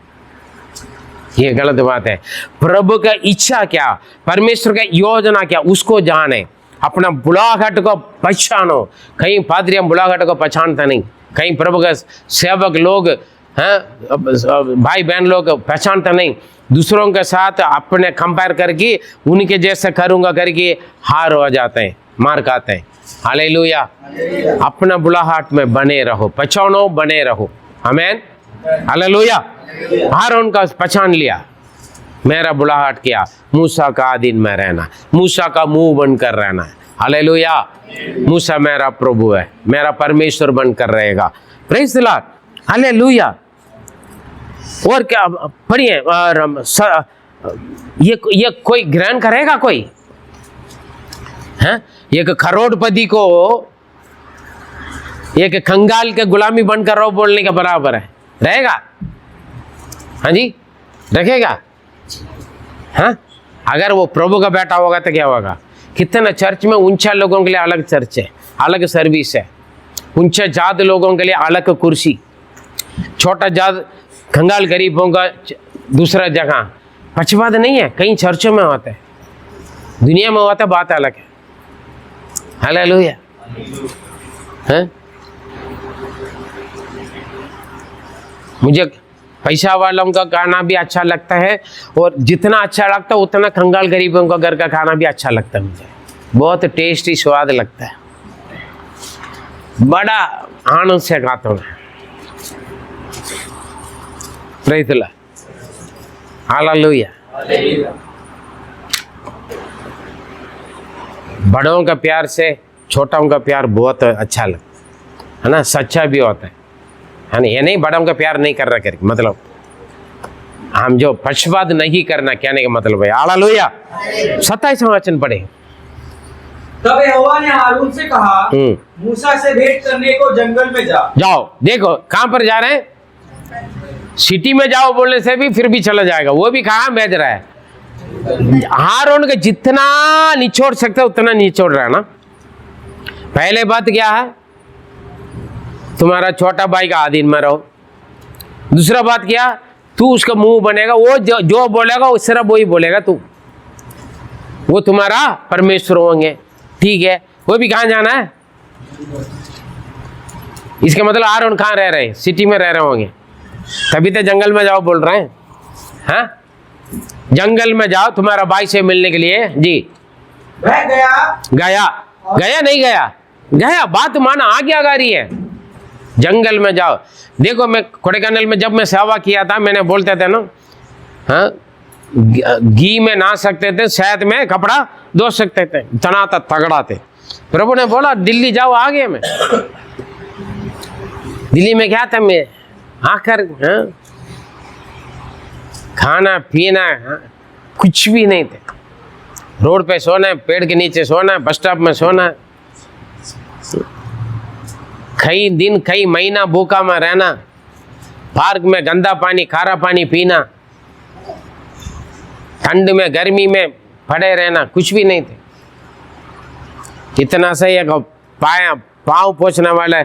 ये गलत बात है। प्रभु का इच्छा क्या, परमेश्वर का योजना क्या, उसको जाने, अपना बुलाहट को पहचानो। कहीं पादरी बुलाहट को पहचानता नहीं, कहीं प्रभु का सेवक लोग हैं, भाई बहन लोग पहचानता नहीं, दूसरों के साथ अपने कंपेयर करके उनके जैसे करूंगा करके हार हो जाते हैं, मार खाते हैं। हालेलुया। अपना बुलाहट में बने रहो, पहचानो, बने रहो। आमीन, हालेलुया। हारून का पहचान लिया, मेरा बुलाहट किया, मूसा का अधीन में रहना, मूसा का मुंह बनकर रहना है। हालेलुया। मूसा मेरा प्रभु है, मेरा परमेश्वर बनकर रहेगा। Praise the lord, hallelujah. और क्या पढ़िए, ये कोई ग्रहण करेगा कोई? हैं? एक करोड़पति को एक कंगाल के गुलामी बनकर रहो बोलने के बराबर है, रहेगा? हाँ जी, रखेगा? हाँ, अगर वो प्रभु का बेटा होगा तो क्या होगा? कितना चर्च में ऊंचा लोगों के लिए अलग चर्च है, अलग सर्विस है, ऊंचे जात लोगों के लिए अलग कुर्सी, छोटा जात कंगाल गरीबों का दूसरा जगह। पक्षपात नहीं है, कई चर्चों में होता है, दुनिया में होता है, बात अलग है। हालेलुया। हैं? मुझे पैसा वालों का खाना भी अच्छा लगता है, और जितना अच्छा लगता है उतना कंगाल गरीबों का घर का खाना भी अच्छा लगता है। मुझे बहुत टेस्टी स्वाद लगता है, बड़ा आनंद से खाता हूँ। Praise the lord, hallelujah. बड़ों का प्यार से छोटों का प्यार बहुत अच्छा लगता है ना, सच्चा भी होता है ना। ये नहीं बड़ों का प्यार नहीं कर रहा करके मतलब, हम जो पक्षपात नहीं करना कहने का मतलब है। हालेलुया। 27वां वचन पढ़े। तब यहोवा ने हारून से कहा, मूसा से भेंट करने को जंगल में जाओ। देखो कहां पर जा रहे हैं? सिटी में जाओ बोलने से भी फिर भी चला जाएगा, वो भी कहां भेज रहा है? हारून का जितना निचोड़ सकता है उतना निचोड़ रहा है ना। पहले बात क्या है? तुम्हारा छोटा भाई का अधीन में रहो। दूसरा बात क्या? तू उसका मुंह बनेगा, वो जो बोलेगा वो सिर्फ वही बोलेगा तू। वो तुम्हारा परमेश्वर होंगे। ठीक है, वो भी कहाँ जाना है? इसका मतलब आरोन कहाँ रह रहे हैं? सिटी में रह रहे होंगे, तभी तो जंगल में जाओ बोल रहे हैं। हाँ, जंगल में जाओ तुम्हारा भाई से मिलने के लिए। जी, वह गया गया नहीं गया, बात माना, आज्ञाकारी है। जंगल में जाओ। देखो, मैं कोडेकनाल में जब मैं सेवा किया था, मैंने बोलते थे ना, हाँ, घी में नहा सकते थे, शहद में कपड़ा धो सकते थे, इतना तगड़ा थे। प्रभु ने बोला दिल्ली जाओ आगे में। दिल्ली में क्या था? मैं आकर, हाँ, खाना पीना, हाँ, कुछ भी नहीं थे। रोड पे सोना है, पेड़ के नीचे सोना है, बस स्टॉप में सोना है, कई दिन कई महीना भूखा में रहना, पार्क में गंदा पानी खारा पानी पीना, ठंड में गर्मी में पड़े रहना, कुछ भी नहीं थे। इतना सा एक पाँव पोंछने वाला,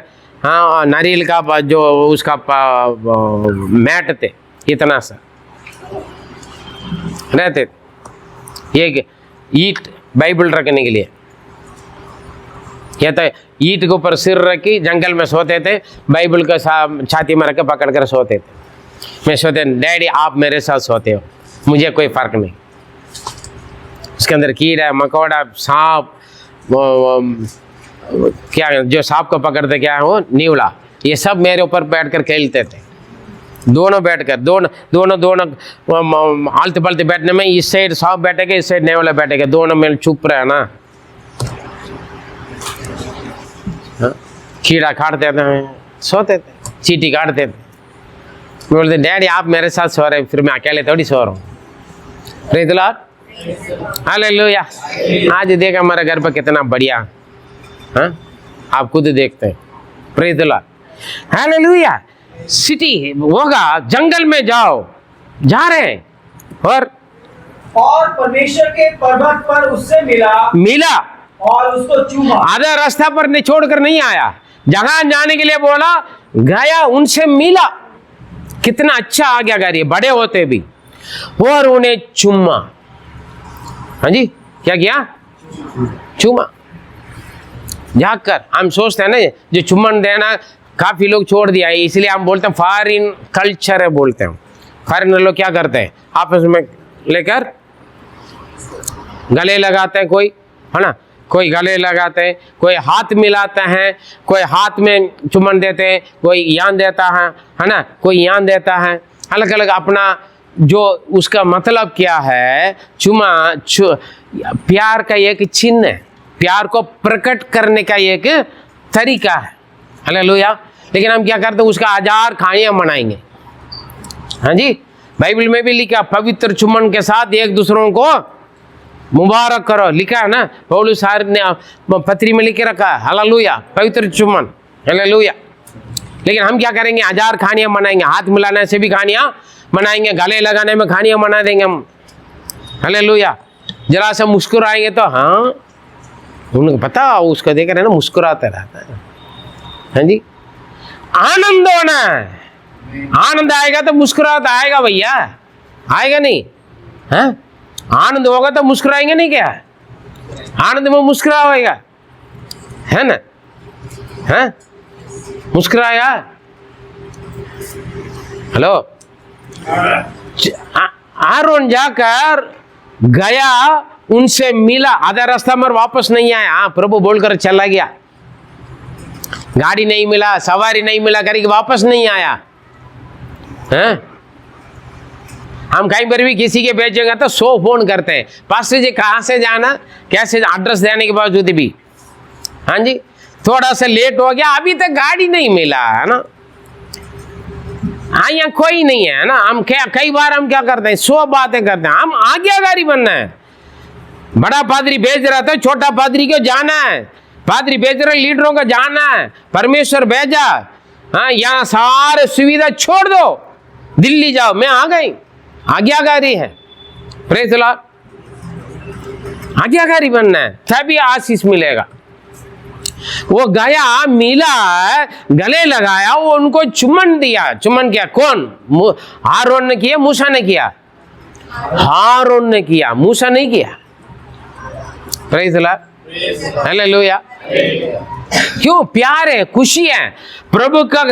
हाँ, नारियल का जो उसका मैट थे, इतना सा रहते थे। ये ईट बाइबल रखने के लिए, कहता है ईट के ऊपर सिर रखी जंगल में सोते थे, बाइबल का छाती में रख के पकड़ कर सोते थे। मैं सोते, डैडी आप मेरे साथ सोते हो, मुझे कोई फर्क नहीं। उसके अंदर कीड़ा मकोड़ा सांप, क्या जो सांप को पकड़ते क्या है वो नीवड़ा, ये सब मेरे ऊपर बैठ कर खेलते थे। दोनों बैठकर दोनों आलते पलते बैठने में, इस साइड सांप बैठेगा, इस साइड नेवला बैठेगा, दोनों में चुप रहे ना। कीड़ा काटते थे, सोते थे, चींटी काटते थे। बोलते डैडी आप मेरे साथ सो रहे, फिर मैं अकेले थोड़ी सो रहा हूँ। Praise the lord, hallelujah. आज देखा हमारा घर पर कितना बढ़िया, हाँ, आप खुद देखते हैं। Praise the lord, hallelujah. City होगा, जंगल में जाओ, जा रहे हैं और परमेश्वर के पर्वत पर उससे मिला और उसको चूमा। आधा रास्ता पर निचोड़ कर नहीं आया, जहां जाने के लिए बोला गया, उनसे मिला। कितना अच्छा आज्ञाकारी, बड़े होते भी, और उन्हें चूमा। हाँ जी, क्या किया? चूमा। जाकर हम सोचते हैं ना, जो चुम्बन देना काफी लोग छोड़ दिया है, इसलिए हम बोलते हैं फॉरेन कल्चर है, बोलते हैं। फॉरेन लोग क्या करते हैं, आपस में लेकर गले लगाते हैं, कोई है ना, कोई गले लगाते हैं, कोई हाथ मिलाते हैं, कोई हाथ में चुम्बन देते हैं, कोई यान देता है ना, कोई यान देता है, अलग अलग अपना जो उसका मतलब क्या है। प्यार का एक चिन्ह है, प्यार को प्रकट करने का एक तरीका है। हालेलुया। लेकिन हम क्या करते हैं, उसका हजार खानियां मनाएंगे। हाँ जी, बाइबल में भी लिखा, पवित्र चुम्बन के साथ एक दूसरों को मुबारक करो, लिखा है ना। पौलुस साहब ने पत्री में लिख के रखा है, हालेलुया, पवित्र चुम्बन, हालेलुया। लेकिन हम क्या करेंगे, हजार खानियां मनाएंगे, हाथ मिलाने से भी खानियां मनाएंगे, गले लगाने में खानियां मना देंगे हम, हालेलुया। जरा सा मुस्कुराएंगे तो, हाँ, उनको पता, उसको देख रहे ना, मुस्कुराते रहता है। हाँ जी, आनंद होना है, आनंद आएगा तो मुस्कुराता आएगा भैया, आएगा नहीं? हाँ, आनंद होगा तो मुस्कुराएंगे नहीं क्या? आनंद में मुस्कुरा होगा, है ना? हाँ, मुस्कुराया। हेलो, आरोन जाकर गया, उनसे मिला, आधा रास्ता में वापस नहीं आया। हाँ, प्रभु बोलकर चला गया, गाड़ी नहीं मिला, सवारी नहीं मिला करके वापस नहीं आया। हैं? हम कहीं पर भी किसी के भेजेंगे तो 100 फोन करते हैं, पास्टर जी कहाँ से जाना, कैसे, एड्रेस देने के बावजूद भी। हाँ जी, थोड़ा सा लेट हो गया, अभी तक गाड़ी नहीं मिला, है ना। हाँ, यहाँ कोई नहीं है ना। हम क्या, कई बार हम क्या करते हैं, 100 बातें करते हैं। हम आज्ञाकारी बनना है। बड़ा पादरी भेज रहा था, छोटा पादरी को जाना है, पादरी भेज रहे लीडरों को जाना है, परमेश्वर भेजा। हाँ, यहाँ सारे सुविधा छोड़ दो, दिल्ली जाओ, मैं आ गई। आज्ञाकारी है, प्रेज़ द लॉर्ड। आज्ञाकारी बनना है, तभी आशीष मिलेगा। वो गया, मिला, गले लगाया, वो उनको चुम्बन दिया। चुम्बन किया कौन? हारून ने किया, मूसा ने किया? हारून ने किया, मूसा नहीं किया। Praise the lord, hallelujah. क्यों? प्यार है, खुशी है। प्रभु का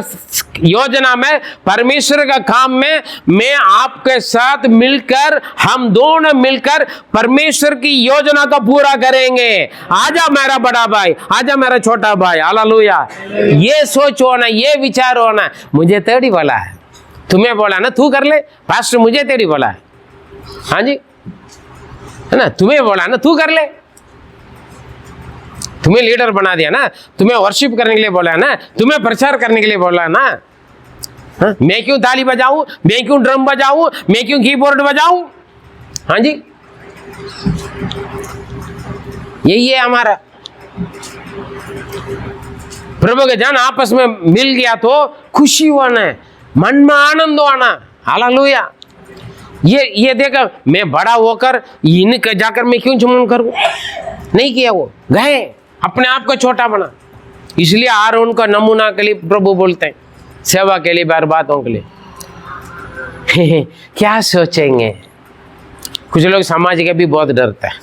योजना में, परमेश्वर का काम में मैं आपके साथ मिलकर, हम दोनों मिलकर परमेश्वर की योजना को पूरा करेंगे। आजा मेरा बड़ा भाई, आजा मेरा छोटा भाई, हालेलुया। ये सोच होना, ये विचार होना। मुझे तेरी बोला है, तुम्हें बोला ना तू कर ले, पास्टर मुझे तेरी बोला है, हाँ जी, है ना, तुम्हें बोला ना तू कर ले, तुम्हें लीडर बना दिया ना, तुम्हें वर्शिप करने के लिए बोला है ना, तुम्हें प्रचार करने के लिए बोला है ना। हाँ? मैं क्यों ताली बजाऊं, मैं क्यों ड्रम बजाऊं, मैं क्यों कीबोर्ड बजाऊं? हाँ जी, यही है हमारा। प्रभु के जन आपस में मिल गया तो खुशी होना है, मन में आनंद होना, हालेलुया। ये देखा, मैं बड़ा होकर इनके जाकर मैं क्यों चुम्बन करूं? नहीं किया, वो गए अपने आप को छोटा बना। इसलिए आरोन का नमूना के लिए प्रभु बोलते हैं, सेवा के लिए, बर्बादों के लिए। क्या सोचेंगे? कुछ लोग समाज के भी बहुत डरते हैं,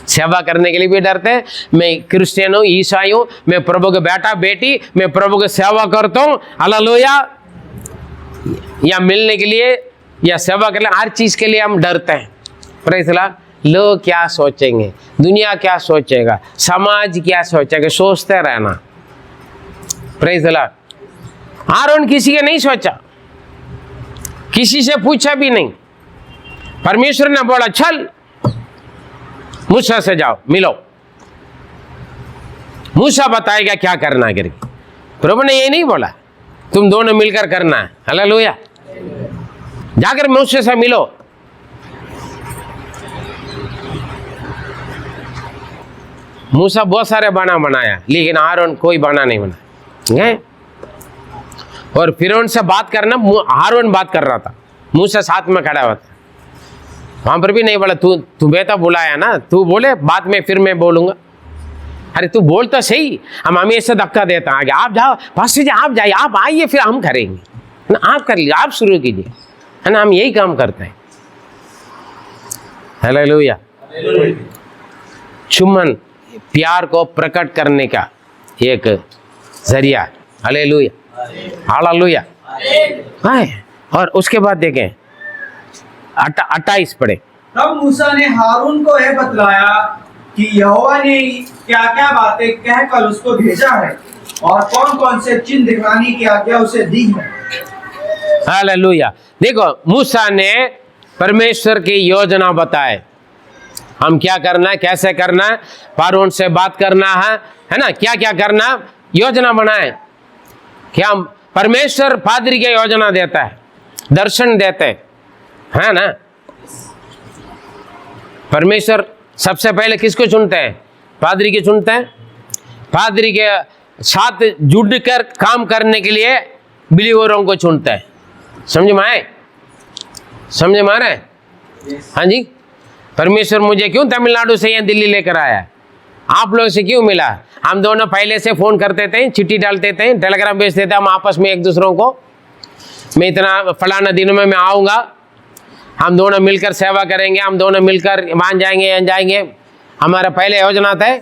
सेवा करने के लिए भी डरते हैं। मैं क्रिश्चियन हूँ, ईसाई हूँ, मैं प्रभु के बेटा बेटी, मैं प्रभु की सेवा करता हूँ, हालेलुया। या मिलने के लिए या सेवा के लिए, हर चीज के लिए हम डरते हैं। Praise the Lord. लोग क्या सोचेंगे, दुनिया क्या सोचेगा, समाज क्या सोचेगा, सोचते रहना। Praise the Lord. आरोन किसी के नहीं सोचा, किसी से पूछा भी नहीं। परमेश्वर ने बोला चल मूसा से जाओ मिलो, मूसा बताएगा क्या करना है करके। प्रभु ने ये नहीं बोला तुम दोनों मिलकर करना है, हालेलुया। जाकर मूसा से मिलो। मूसा बहुत सारे बाना बनाया, लेकिन आरोन कोई बाना नहीं बना। और फिरौन से बात करना, आरोन बात कर रहा था, मूसा साथ में खड़ा हुआ था। वहां पर भी नहीं बोला तुम्हें तो बुलाया ना, तू बोले बाद में फिर मैं बोलूंगा। अरे तू बोल तो सही, हम हमेशा धक्का देता आगे, आप जाओ पास्टर जी, आप जाइए, आप आइए, फिर हम करेंगे ना, आप कर लीजिए, आप शुरू कीजिए, है ना। हम यही काम करते हैं, हालेलुया। चुम्बन प्यार को प्रकट करने का एक जरिया, हालेलुया, हालेलुया। और उसके बाद देखें 28 पढ़े। तब मूसा ने हारून को यह बतलाया कि यहोवा ने क्या क्या बातें कहकर उसको भेजा है और कौन कौन से चिन्ह दिखाने की आज्ञा उसे दी है। हालेलुया। देखो, मूसा ने परमेश्वर की योजना बताए, हम क्या करना है, कैसे करना है, फारून से बात करना है ना, क्या क्या करना, योजना बनाए। क्या परमेश्वर पादरी की योजना देता है, दर्शन देते है ना। परमेश्वर सबसे पहले किसको चुनते हैं? पादरी के चुनते हैं। पादरी के साथ जुड़कर काम करने के लिए बिलीवरों को चुनते हैं। समझ में आए? समझ में आ रहा है? हाँ जी। परमेश्वर मुझे क्यों तमिलनाडु से यहाँ दिल्ली लेकर आया, आप लोगों से क्यों मिला? हम दोनों पहले से फोन करते थे, चिट्ठी डालते थे, टेलीग्राम भेजते थे हम आपस में एक दूसरों को, मैं इतना फलाना दिन में मैं आऊँगा, हम दोनों मिलकर सेवा करेंगे, हम दोनों मिलकर वहाँ जाएंगे, यहाँ जाएंगे। हमारा पहले योजना था,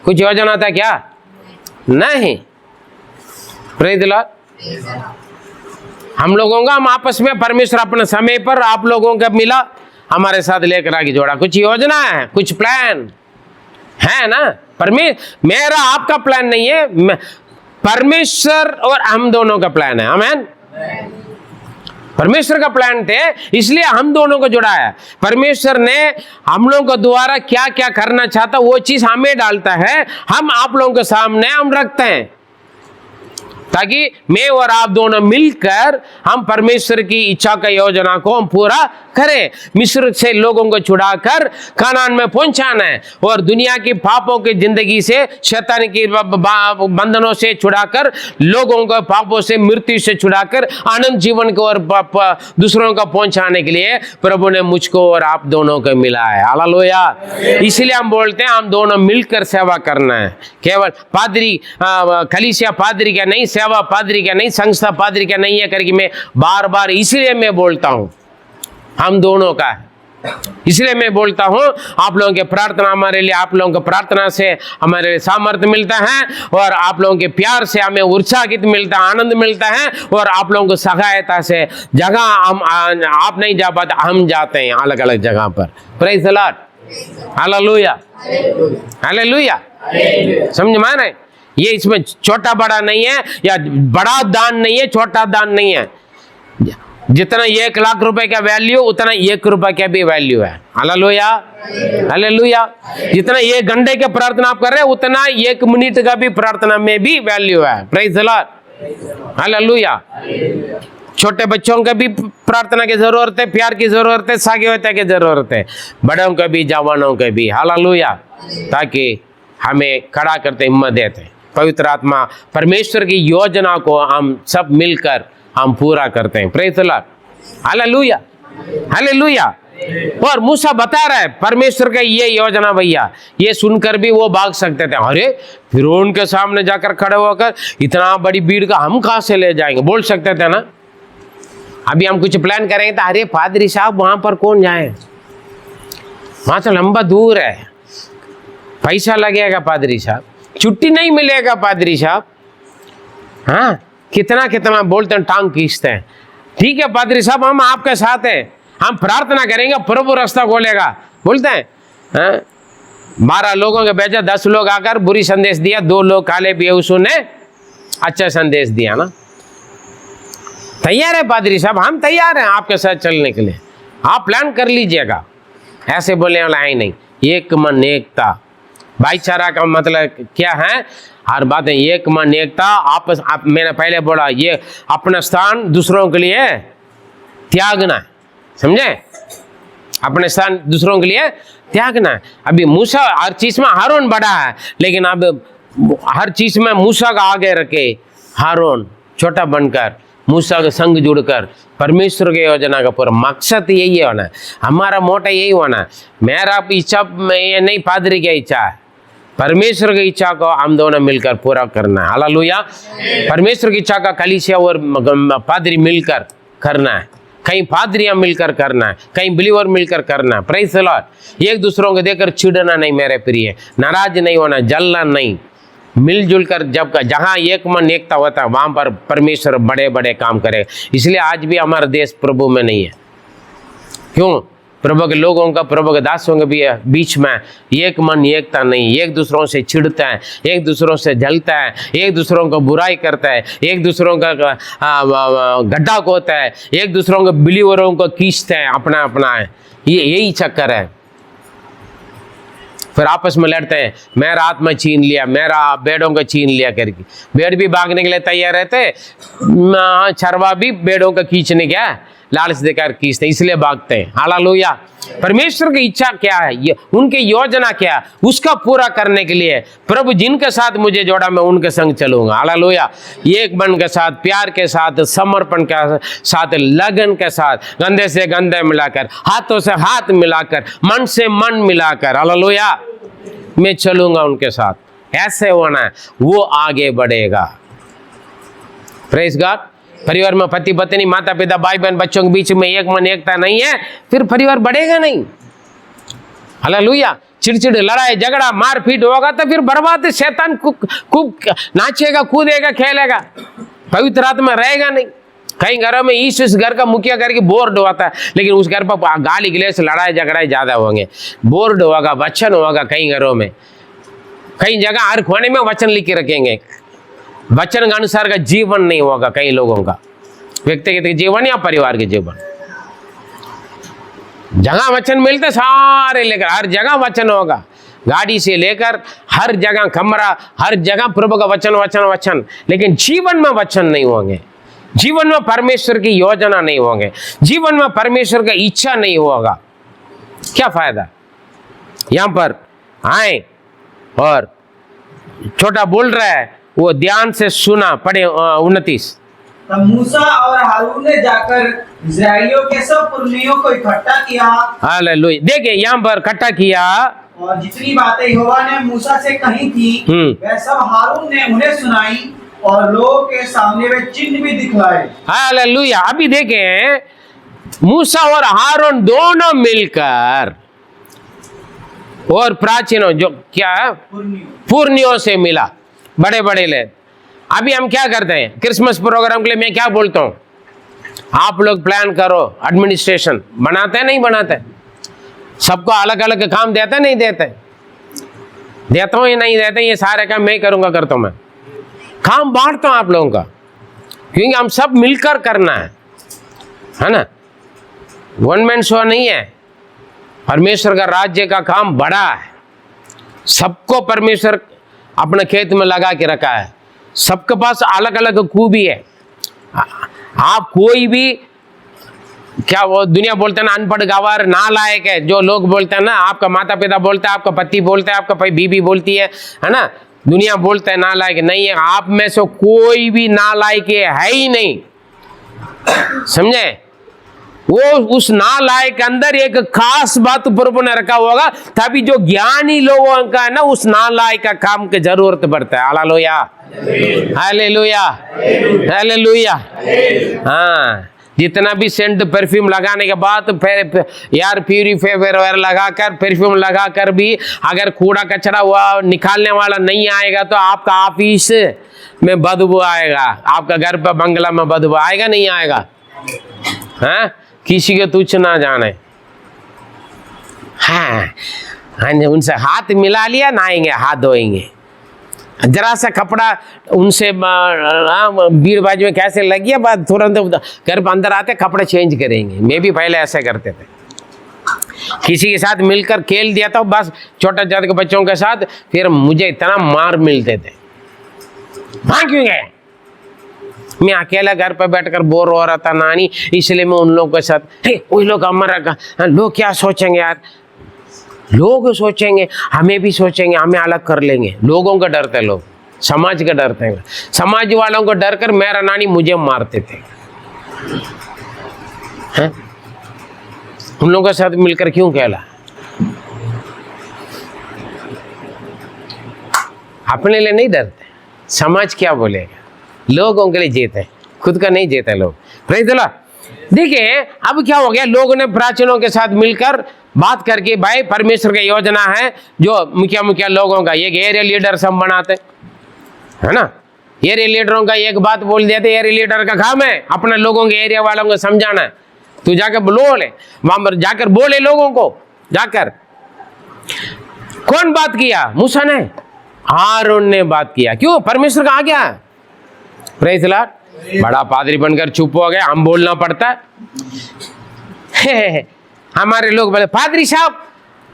कुछ योजना था क्या? नहीं। Praise the Lord. हम लोगों का, हम आपस में, परमेश्वर अपने समय पर आप लोगों का मिला, हमारे साथ लेकर आगे जोड़ा। कुछ योजना है, कुछ प्लान है ना। मेरा आपका प्लान नहीं है, परमेश्वर और हम दोनों का प्लान है। आमीन। परमेश्वर का प्लान थे, इसलिए हम दोनों को जुड़ा है। परमेश्वर ने हम लोगों को द्वारा क्या क्या करना चाहता वो चीज हमें डालता है, हम आप लोगों के सामने हम रखते हैं, ताकि मैं और आप दोनों मिलकर हम परमेश्वर की इच्छा का योजना को हम पूरा करें। मिस्र से लोगों को छुड़ाकर कानान में पहुंचाना है, और दुनिया की पापों की जिंदगी से, शैतान की बंधनों से छुड़ाकर, लोगों को पापों से, मृत्यु से छुड़ाकर अनंत जीवन को और दूसरों को पहुंचाने के लिए प्रभु ने मुझको और आप दोनों को मिला है। हालेलुया। इसलिए हम बोलते हैं हम दोनों मिलकर सेवा करना है। केवल पादरी, कलीसिया पादरी का नहीं, सेवा पादरी का नहीं, संस्था पादरी का नहीं है करके मैं बार बार इसलिए मैं बोलता हूं, हम दोनों का है। इसलिए मैं बोलता हूं, आप लोगों के प्रार्थना हमारे लिए, आप लोगों के प्रार्थना से हमारे लिए सामर्थ्य मिलता है, और आप लोगों के प्यार से हमें उत्साहित मिलता है, आनंद मिलता है, और आप लोगों को सहायता से जगह हम आप नहीं जा पाते, हम जाते हैं अलग अलग जगह पर। Praise the lord, hallelujah, hallelujah. समझ में आ रहा है? ये इसमें छोटा बड़ा नहीं है, या बड़ा दान नहीं है, छोटा दान नहीं है। जितना 1 लाख रुपए का वैल्यू, उतना 1 रुपए का भी वैल्यू है। Hallelujah, hallelujah. जितना 1 घंटे के प्रार्थना आप कर रहे हैं, उतना 1 मिनट का भी प्रार्थना में भी वैल्यू है। Praise the lord, hallelujah. छोटे बच्चों का भी प्रार्थना की जरूरत है, प्यार की जरूरत है, सागियता की जरूरत है, बड़ों का भी, जवानों का भी। हालेलुया। ताकि हमें खड़ा करते, हिम्मत देते, पवित्र आत्मा परमेश्वर की योजना को हम सब मिलकर हम पूरा करते हैं। Praise the lord, hallelujah, hallelujah. और मूसा बता रहा है परमेश्वर का ये योजना भैया, ये सुनकर भी वो भाग सकते थे। अरे फिरौन के सामने जाकर खड़े होकर इतना बड़ी भीड़ का हम कहां से ले जाएंगे, बोल सकते थे ना। अभी हम कुछ प्लान करेंगे तो अरे पादरी साहब वहां पर कौन जाए, वहां तो लंबा दूर है, पैसा लगेगा पादरी साहब, छुट्टी नहीं मिलेगा पादरी साहब। हाँ, कितना कितना बोलते हैं, टांग खींचते हैं। ठीक है पादरी साहब, हम आपके साथ हैं, हम प्रार्थना करेंगे, प्रभु रास्ता खोलेगा, बोलते हैं। हाँ? 12 लोगों के भेजा, 10 लोग आकर बुरी संदेश दिया, 2 लोग काले बेहूसू ने अच्छा संदेश दिया ना। तैयार है पादरी साहब, हम तैयार हैं आपके साथ चलने के लिए, आप प्लान कर लीजिएगा। ऐसे बोलने वाला है ही नहीं। एक मन एकता, भाईचारा का मतलब क्या है? हर बात है एक मन एकता, आपस मैंने पहले बोला, ये अपना स्थान दूसरों के लिए त्यागना है, समझे? अपने स्थान दूसरों के लिए त्यागना है। अभी मूसा हर चीज में, हारून बड़ा है, लेकिन अब हर चीज में मूसा का आगे रखे, हारून छोटा बनकर मूसा के संग जुड़कर परमेश्वर की योजना का पूरा मकसद यही होना है, हमारा मोटा यही होना है। मेरा इच्छा ये नहीं, पादरी की इच्छा है, परमेश्वर की इच्छा को हम दोनों मिलकर पूरा करना है। हालेलुया। परमेश्वर की इच्छा का कलीसिया और पादरी मिलकर करना है, कहीं पादरियां मिलकर करना है, कहीं बिलीवर मिलकर करना है। Praise the Lord. एक दूसरों को देखकर चिढ़ना नहीं मेरे प्रिय, नाराज नहीं होना, जलना नहीं, मिलजुल कर जब जहाँ एक मन एकता होता है वहाँ पर परमेश्वर बड़े बड़े काम करे। इसलिए आज भी हमारा देश प्रभु में नहीं है। क्यों? प्रभु के लोगों का, प्रभु के दासों के भी बीच में एक मन एकता नहीं, एक दूसरों से चिढ़ता है, एक दूसरों से जलता है, एक दूसरों को बुराई करता है, एक दूसरों का गड्ढा खोदता है, एक दूसरों को बिलीवरों को खींचते हैं, अपना अपना है, ये यही चक्कर है। फिर आपस में लड़ते हैं, मेरा आत्मा छीन लिया, मेरा भेड़ों को छीन लिया करके। भेड़ भी भागने के लिए तैयार रहते, चरवा भी भेड़ों को खींचने क्या लालच देकर खींचते, इसलिए भागते हैं। हालेलुया। परमेश्वर की इच्छा क्या है, ये उनकी योजना क्या है, उसका पूरा करने के लिए प्रभु जिनके साथ मुझे जोड़ा, मैं उनके संग चलूंगा। हालेलुया। एक मन के साथ, प्यार के साथ, समर्पण के साथ, लगन के साथ, गंधे से गंधे मिलाकर, हाथों से हाथ मिलाकर, मन से मन मिलाकर, हालेलुया, मैं चलूंगा उनके साथ। ऐसे होना है, वो आगे बढ़ेगा। Praise God. परिवार में पति पत्नी, माता पिता, भाई बहन, बच्चों के बीच में एक मन एकता नहीं है, फिर परिवार बढ़ेगा नहीं। हालेलुया। चिड़चिड़, लड़ाई झगड़ा, मारपीट होगा तो फिर बर्बाद, शैतान खूब नाचेगा, कूदेगा, खेलेगा, पवित्र आत्मा रहेगा नहीं। कई घरों में इस घर का मुखिया करके बोर्ड होता है, लेकिन उस घर पर गाली गिलेस, लड़ाई झगड़ाई ज्यादा होंगे। बोर्ड होगा, वचन होगा कई घरों में, कई जगह हर कोने में वचन लिख के रखेंगे, वचन के अनुसार का जीवन नहीं होगा कई लोगों का, व्यक्तिगत जीवन या परिवार के जीवन। जगह वचन मिलते सारे लेकर, हर जगह वचन होगा, गाड़ी से लेकर हर जगह, कमरा, हर जगह प्रभु का वचन वचन वचन, लेकिन जीवन में वचन नहीं होंगे, जीवन में परमेश्वर की योजना नहीं होंगे, जीवन में परमेश्वर का इच्छा नहीं होगा, क्या फायदा। यहां पर आए और छोटा बोल रहा है, वो ध्यान से सुना, पढ़े 29। तब मूसा और हारून ने जाकर इस्राएलियों के सब पुरनियों को इकट्ठा किया। हालेलुया। देखिए यहाँ पर इकट्ठा किया, और जितनी बातें यहोवा ने मूसा से कही थी वह सब हारून ने उन्हें सुनाई, और लोगों के सामने वे चिन्ह भी दिखलाए। हालेलुया। अभी देखें, मूसा और हारून दोनों मिलकर और प्राचीनों जो क्या पुर्नियों से मिला, बड़े बड़े ले। अभी हम क्या करते हैं क्रिसमस प्रोग्राम के लिए, मैं क्या बोलता हूं, आप लोग प्लान करो, एडमिनिस्ट्रेशन बनाते हैं नहीं बनाते, सबको अलग अलग काम देते नहीं देते, देता हूं या नहीं देते, ये सारे काम मैं करूंगा, करता हूं मैं, काम बांटता हूं आप लोगों का, क्योंकि हम सब मिलकर करना है ना, वन मैन शो नहीं है। परमेश्वर का राज्य का काम बड़ा है, सबको परमेश्वर अपने खेत में लगा के रखा है, सबके पास अलग अलग खूबी है। आप कोई भी क्या वो दुनिया बोलते हैं ना, अनपढ़ गवार नालायक है, जो लोग बोलते हैं ना, आपका माता पिता बोलता है, आपका पति बोलता है, आपका बीबी बोलती है ना, दुनिया बोलता है नालायक नहीं है। आप में से कोई भी नालायक है ही नहीं, समझे? वो उस नालायक के अंदर एक खास बात प्रभु ने रखा होगा, तभी जो ज्ञानी लोगों का है ना, उस नालायक का काम की जरूरत पड़ता है। Hallelujah, hallelujah, hallelujah. हाँ, जितना भी सेंट परफ्यूम लगाने के बाद फिर यार प्यूरीफायर लगाकर परफ्यूम लगाकर भी अगर कूड़ा कचरा हुआ निकालने वाला नहीं आएगा तो आपका ऑफिस में बदबू आएगा, आपका घर पर बंगला में बदबू आएगा नहीं आएगा? हाँ, किसी के तुच्छ ना जाने। हाँ, उनसे हाथ मिला लिया, नहाएंगे, हाथ धोएंगे, जरा सा कपड़ा उनसे बीड़बाजी में कैसे लग गया, बात तुरंत घर पर अंदर आते कपड़े चेंज करेंगे। मैं भी पहले ऐसे करते थे, किसी के साथ मिलकर खेल दिया था बस, छोटे जात के बच्चों के साथ, फिर मुझे इतना मार मिलते थे। वहां क्यों गए? मैं अकेला घर पर बैठकर बोर हो रहा था नानी, इसलिए मैं उन लोगों के साथ, वही लोग हमारा लोग क्या सोचेंगे यार, लोग सोचेंगे, हमें भी सोचेंगे, हमें अलग कर लेंगे। लोगों का डरते, लोग समाज का डरते हैं, समाज वालों को डर कर मेरा नानी मुझे मारते थे। हैं? उन लोगों के साथ मिलकर क्यों खेला? अपने लिए नहीं डरते, समाज क्या बोलेगा, लोगों के लिए जीते, खुद का नहीं जीते लोग। Praise the Lord. देखिए अब क्या हो गया, लोगों ने प्राचीनों के साथ मिलकर बात करके, भाई परमेश्वर की योजना है जो मुखिया लोगों का, एक एरिया लीडर सब बनाते है ना, एरिया लीडरों का एक बात बोल देते, एरिया लीडर का काम है अपने लोगों के एरिया वालों को समझाना है। तू जाकर बोले, वहां पर जाकर बोले लोगों को, जाकर कौन बात किया? मूसा ने, हारून ने बात किया। क्यों? परमेश्वर का आ गया। Praise the Lord. बड़ा पादरी बनकर चुप हो गए, हम बोलना पड़ता है। हमारे लोग बोले, पादरी साहब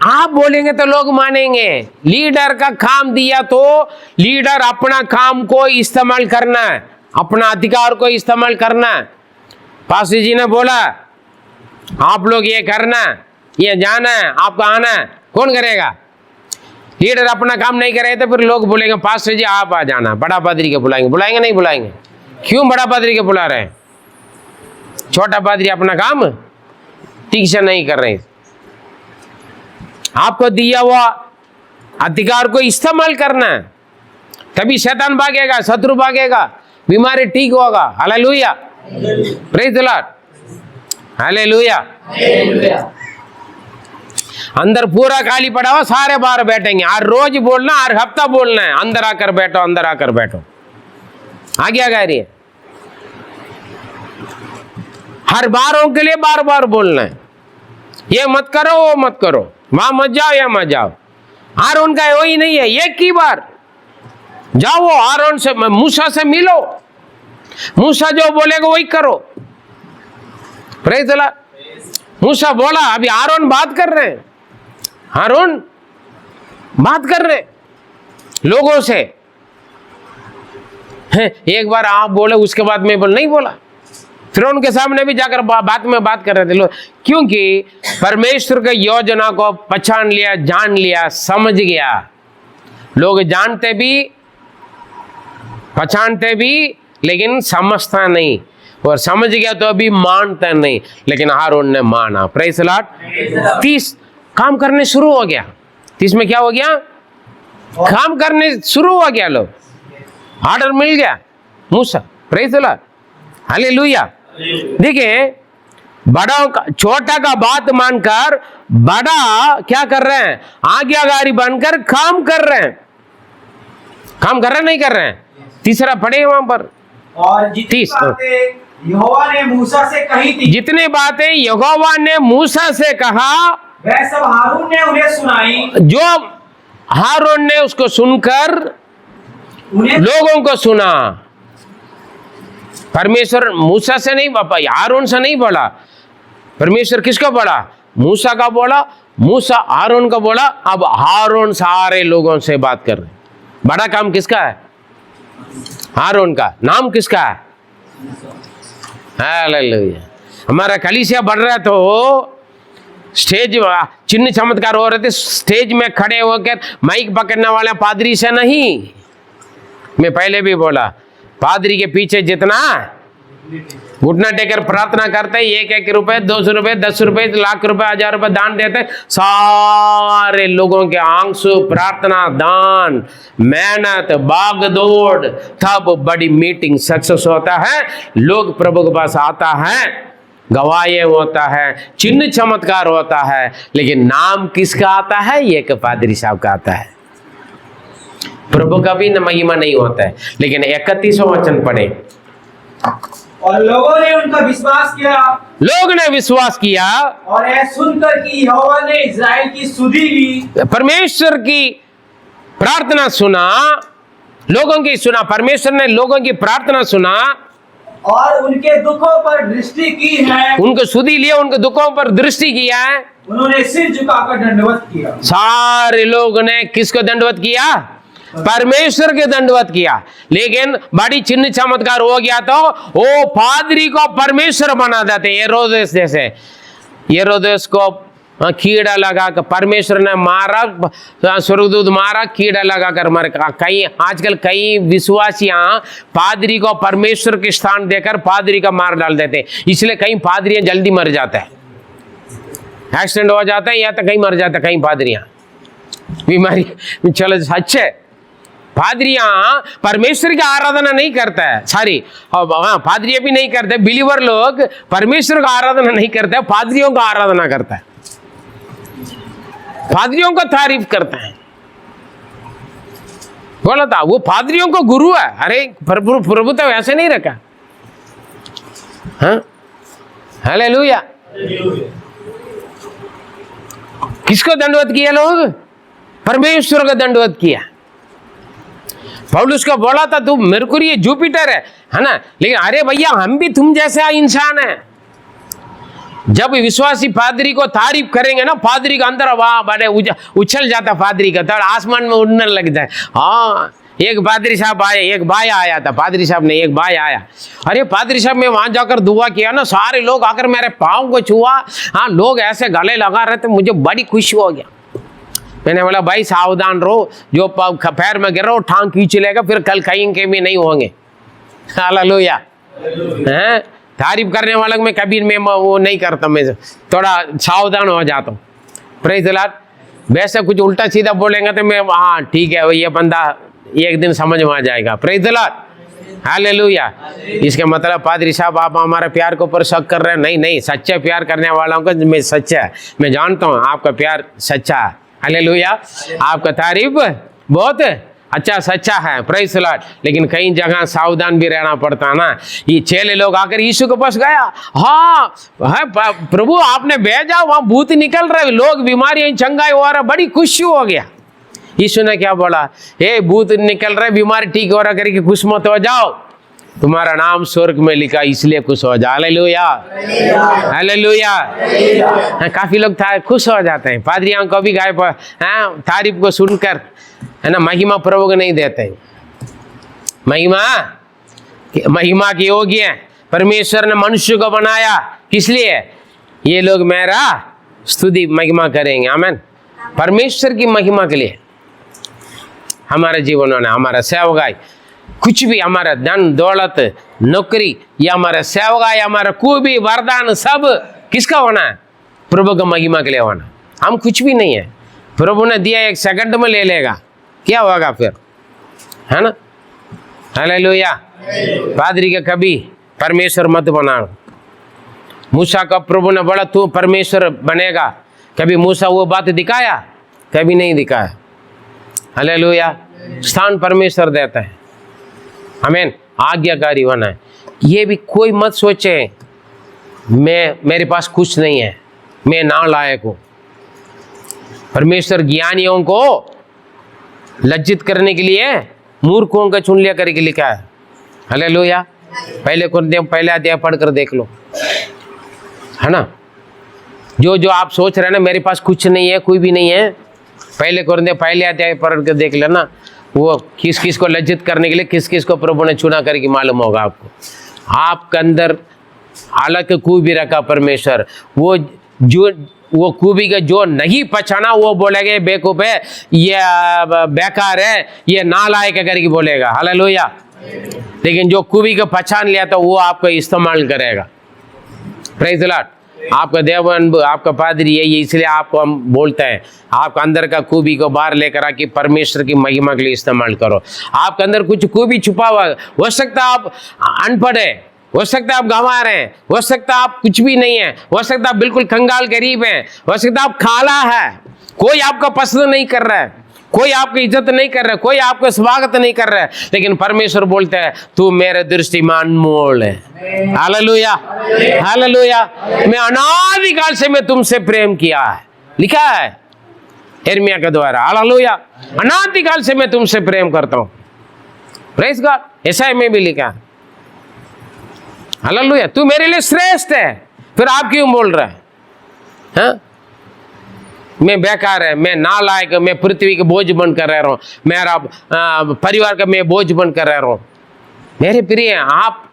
आप बोलेंगे तो लोग मानेंगे, लीडर का काम दिया तो लीडर अपना काम को इस्तेमाल करना है, अपना अधिकार को इस्तेमाल करना है। पास्टर जी ने बोला आप लोग ये करना, ये जाना है, आपका आना है, कौन करेगा? लीडर अपना काम नहीं करे तो फिर लोग बोलेंगे पास्टर जी आप आ जाना, बड़ा पादरी के बुलाएंगे, बुलाएंगे नहीं बुलाएंगे? क्यों बड़ा पादरी के बुला रहे हैं? छोटा पादरी अपना काम ठीक से नहीं कर रहे। आपको दिया हुआ अधिकार को इस्तेमाल करना है, तभी शैतान भागेगा, शत्रु भागेगा, बीमारी ठीक होगा। Hallelujah, praise the lord, hallelujah. अंदर पूरा खाली पड़ा हुआ, सारे बाहर बैठेंगे, हर रोज बोलना, हर हफ्ता बोलना है, अंदर आकर बैठो, अंदर आकर बैठो। आज्ञा कह रही है, हर बारों के लिए बार बार बोलना है, ये मत करो वो मत करो, वहां मत जाओ या मत जाओ। हारून का वही नहीं है, एक ही बार जाओ, हारून से मूसा से मिलो, मूसा जो बोलेगा वही करो। Praise the Lord. मूसा बोला, अभी हारून बात कर रहे हैं, हारून बात कर रहे लोगों से। एक बार आप बोले, उसके बाद मैं नहीं बोला, फिर उनके सामने भी जाकर बात में बात कर रहे थे लोग, क्योंकि परमेश्वर की योजना को पहचान लिया, जान लिया, समझ गया। लोग जानते भी, पहचानते भी, लेकिन समझता नहीं, और समझ गया तो अभी मानता नहीं, लेकिन हारून ने माना। Praise the Lord. 30 काम करने शुरू हो गया, 30 में क्या हो गया? काम करने शुरू हो गया, लोग ऑर्डर मिल गया मूसा। Praise the lord, hallelujah. देखिए बड़ों का, छोटा का बात मानकर बड़ा क्या कर रहे हैं? आज्ञाकारी बनकर काम कर रहे हैं। काम कर रहे हैं, नहीं कर रहे हैं? तीसरा पढ़े वहां पर। और जितनी बातें यहोवा ने मूसा से कही थी, जितनी बातें यहोवा ने मूसा से कहा वह सब हारून ने उन्हें सुनाई। जो हारून ने उसको सुनकर उन्हें लोगों को सुना। परमेश्वर मूसा से नहीं, हारून से नहीं बोला। परमेश्वर किसको बोला? मूसा का बोला। मूसा हारून को बोला। अब हारून सारे लोगों से बात कर रहे। बड़ा काम किसका है? हारून का। नाम किसका है? हालेलुया। हमारा कलीसिया बढ़ रहा तो स्टेज चिन्ह चमत्कार हो रहे थे, स्टेज में खड़े होकर माइक पकड़ने वाले पादरी से नहीं। मैं पहले भी बोला, पादरी के पीछे जितना घुटना टेकर प्रार्थना करते हैं, 1-1 रुपए, 200 रुपए, 10 रुपए, लाख रुपए, 1000 रुपए दान देते, सारे लोगों के आंसू, प्रार्थना, दान, मेहनत, भागदौड़, तब बड़ी मीटिंग सक्सेस होता है। लोग प्रभु के पास आता है, गवाही होता है, चिन्ह चमत्कार होता है, लेकिन नाम किसका आता है? एक पादरी साहब का आता है। प्रभु का भी महिमा नहीं होता है। लेकिन 31वां वचन पढ़े। और लोगों ने उनका विश्वास किया। लोग ने विश्वास किया और यह सुनकर कि यहोवा ने इस्राएल की सुधि ली। परमेश्वर की प्रार्थना सुना, लोगों की सुना। परमेश्वर ने लोगों की प्रार्थना सुना और उनके दुखों पर दृष्टि की है। उनको सुधि लिया, उनके दुखों पर दृष्टि किया है। उन्होंने सिर झुकाकर दंडवत किया। सारे लोगों ने किसको दंडवत किया? परमेश्वर के दंडवत किया। लेकिन बड़ी चिन्ह चमत्कार हो गया तो वो पादरी को परमेश्वर बना देते। हेरोदेस जैसे, हेरोदेस को कीड़ा लगा कर परमेश्वर ने मारा, स्वर्गदूत मारा, कीड़ा लगा कर मर। कई आजकल कई विश्वासियां पादरी को परमेश्वर के स्थान देकर पादरी का मार डाल देते। इसलिए कई पादरियां जल्दी मर जाते हैं, एक्सीडेंट हो जाता है या तो कहीं मर जाता है। कई पादरियां बीमारी, चलो सच है, पादरियां परमेश्वर की आराधना नहीं करता है। सॉरी, पादरियां भी नहीं करते। बिलीवर लोग परमेश्वर का आराधना नहीं करते, पादरियों का आराधना करता है, पादरियों को तारीफ करते हैं। बोला था वो पादरियों को गुरु है। अरे प्रभु तो ऐसे नहीं रखा। हाँ, हालेलुया। किसको दंडवत किया? लोग परमेश्वर को दंडवत किया। पौलुस को बोला था तू मरकुरी जुपिटर है ना, लेकिन अरे भैया हम भी तुम जैसा इंसान है। जब विश्वासी पादरी को तारीफ करेंगे ना, पादरी का अंदर वाह बड़े उछल जाता, पादरी का तड़ आसमान में उड़ने लग जाए। हाँ, एक पादरी साहब आए, एक भाई आया था, पादरी साहब ने एक भाई आया। अरे पादरी साहब, मैं वहां जाकर दुआ किया ना, सारे लोग आकर मेरे पाँव को छुआ। हाँ, लोग ऐसे गले लगा रहे थे, मुझे बड़ी खुशी हो गया। मैंने बोला भाई सावधान रहो, जो पैर में गिर रहा हो टांग खींच लेगा, फिर कल कहीं के भी नहीं होंगे। हालेलुया। हैं, तारीफ करने वाला मैं कभी मैं वो नहीं करता, मैं थोड़ा सावधान हो जाता हूँ। Praise the Lord. वैसे कुछ उल्टा सीधा बोलेंगे तो मैं हाँ ठीक है, ये बंदा एक दिन समझ में आ जाएगा। Praise the lord. हालेलुया। इसका मतलब पादरी साहब आप हमारे प्यार के ऊपर शक कर रहे हैं? नहीं नहीं, सच्चा प्यार करने वालों को मैं सच्चा है, मैं जानता हूँ आपका प्यार सच्चा है। हालेलुया। आपका तारीफ बहुत अच्छा सच्चा है। Praise the Lord. लेकिन कई जगह सावधान भी रहना पड़ता ना। ये चेले लोग आकर यीशु के पास गया, हाँ है प्रभु आपने भेजा, वहां भूत निकल रहे, लोग बीमारियां चंगाई हो रहा, बड़ी खुशी हो गया। यीशु ने क्या बोला? हे भूत निकल रहे, बीमारी ठीक हो रहा, करके खुश मत हो जाओ, तुम्हारा नाम स्वर्ग में लिखा, इसलिए खुश हो जाओ। Hallelujah, hallelujah. काफी लोग खुश हो जाते हैं। पादरियों को भी गाय पर तारीफ को सुनकर है ना, महिमा प्रभु को नहीं देते। महिमा की योग्य है। परमेश्वर ने मनुष्य को बनाया किस लिए? ये लोग मेरा स्तुति महिमा करेंगे। आमीन। परमेश्वर की महिमा के लिए हमारे जीवन में, हमारा सेवकाई, कुछ भी, हमारा धन दौलत नौकरी या हमारा सेवकाई, हमारा कोई भी वरदान, सब किसका होना है? प्रभु का महिमा के लिए होना। हम कुछ भी नहीं है, प्रभु ने दिया, 1 सेकंड में ले लेगा, क्या होगा फिर, है ना। हालेलुया। पादरी का कभी परमेश्वर मत बनाओ, मूसा का प्रभु ने बोला तू परमेश्वर बनेगा, कभी मूसा वो बात दिखाया? कभी नहीं दिखाया। हालेलुया। स्थान परमेश्वर देता है, आमीन। आज्ञाकारी होना है। ये भी कोई मत सोचे मेरे पास कुछ नहीं है, मैं नालायक हूं। परमेश्वर ज्ञानियों को लज्जित करने के लिए मूर्खों का चुन लिया करके लिखा है। हालेलुया। पहले अध्याय पढ़कर देख लो, है ना। जो आप सोच रहे हैं ना मेरे पास कुछ नहीं है, कोई भी नहीं है, पहले अध्याय पढ़ कर देख लेना। वो किस किस को लज्जित करने के लिए किस किस को प्रभु ने चुना करके मालूम होगा आपको। आपके अंदर अलग खूबी रखा परमेश्वर। वो खूबी का जो नहीं पहचाना वो बोलेगा बेवकूफ है, ये बेकार है, ये नालायक करके बोलेगा। हालेलुया। लेकिन जो खूबी को पहचान लिया तो वो आपको इस्तेमाल करेगा। Praise the Lord. आपका देवन, आपका पादरी है, ये इसलिए आपको हम बोलते हैं आपका अंदर का खूबी को बाहर लेकर आके परमेश्वर की महिमा के लिए इस्तेमाल करो। आपके अंदर कुछ खूबी छुपा हुआ, हो सकता है आप अनपढ़ है, हो सकता है आप गंवार हैं, हो सकता है आप कुछ भी नहीं है, हो सकता है आप बिल्कुल कंगाल गरीब हैं, हो सकता है आप खाला है, कोई आपका पसंद नहीं कर रहा है, कोई आपकी इज्जत नहीं कर रहा है, कोई आपका स्वागत नहीं कर रहा है, लेकिन परमेश्वर बोलते हैं तू मेरे दृष्टि में अनमोल है। Hallelujah, hallelujah. मैं अनादिकाल से मैं तुमसे प्रेम किया है, लिखा है यिर्मयाह के द्वारा। हालेलुया। अनादिकाल से मैं तुमसे प्रेम करता हूं। Praise God. ऐसा में भी लिखा है। हालेलुया। तू मेरे लिए श्रेष्ठ है, फिर आप क्यों बोल रहे हैं? हाँ? मैं बेकार है, मैं नालायक, मैं पृथ्वी के बोझ बनकर रह रहा हूँ, मेरा परिवार का मैं बोझ बनकर रह रहा हूँ। मेरे प्रिय, आप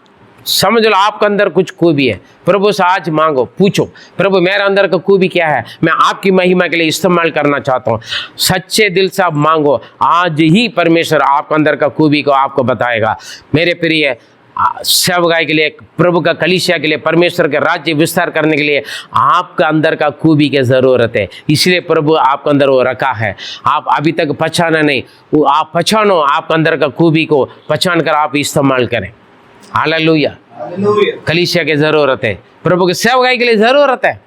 समझ लो आपके अंदर कुछ खूबी है। प्रभु से आज मांगो, पूछो प्रभु मेरे अंदर का खूबी क्या है, मैं आपकी महिमा के लिए इस्तेमाल करना चाहता हूँ। सच्चे दिल से आप मांगो, आज ही परमेश्वर आपके अंदर का खूबी को आपको बताएगा। मेरे प्रिय, सेवकाई के लिए, प्रभु का कलीसिया के लिए, परमेश्वर के राज्य विस्तार करने के लिए आपका अंदर का खूबी की ज़रूरत है। इसलिए प्रभु आपके अंदर वो रखा है। आप अभी तक पहचाना नहीं, वो आप पहचानो, आपके अंदर का खूबी को पहचान कर आप इस्तेमाल करें। हालेलुया। कलीसिया की ज़रूरत है, प्रभु के सेवकाई के लिए ज़रूरत है।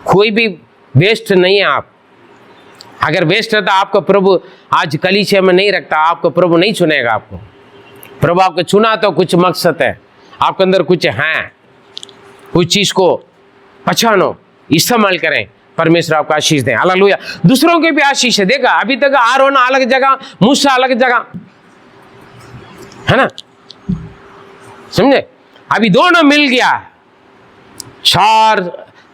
कोई भी वेस्ट नहीं है। आप अगर वेस्ट रहता आपको प्रभु आज कलीसिया में नहीं रखता, आपको प्रभु नहीं चुनेगा। आपको प्रभु आपको चुना तो कुछ मकसद है, आपके अंदर कुछ है, कुछ चीज़ को पहचानो, इस्तेमाल करें। परमेश्वर आपको आशीष दें। हालेलुया। दूसरों के भी आशीष है। देखा अभी तक आरोन अलग जगह, मूसा अलग जगह, है ना, समझे। अभी दोनों मिल गया।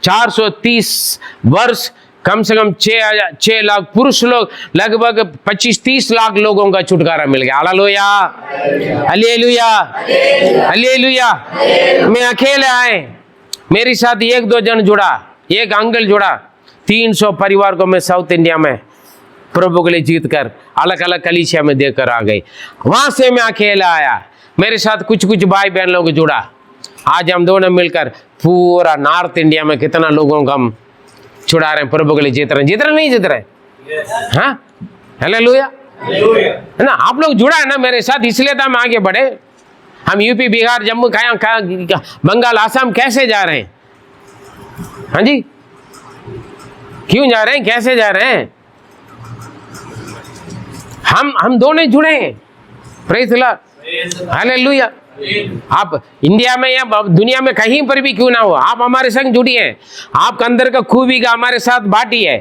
430 वर्ष, कम से कम 6 लाख पुरुष लोग, लगभग 25-30 लाख लोगों का छुटकारा मिल गया। Hallelujah, hallelujah, hallelujah. मैं अकेले आए, मेरे साथ 1-2 जन जुड़ा, एक अंकल जुड़ा, 300 परिवार को मैं साउथ इंडिया में प्रभु के लिए जीत कर अलग अलग कलीसिया में देकर आ गई। वहां से मैं अकेले आया, मेरे साथ कुछ भाई बहन लोग जुड़ा। आज हम दोनों मिलकर पूरा नॉर्थ इंडिया में कितना लोगों को हम छुड़ा रहे हैं, प्रभु के लिए जीत रहे हैं, नहीं जीत रहे? हाँ, हालेलुया, है ना। आप लोग जुड़ा है ना मेरे साथ, इसलिए तो हम आगे बढ़े। हम यूपी, बिहार, जम्मू, बंगाल, आसाम कैसे जा रहे हैं? हाँ जी, क्यों जा रहे हैं, कैसे जा रहे हैं? हम दोनों जुड़े हैं। Praise the lord, hallelujah. आप इंडिया में या दुनिया में कहीं पर भी क्यों ना हो, आप हमारे संग जुड़िए। आपके अंदर का खूबी का हमारे साथ बांटिए।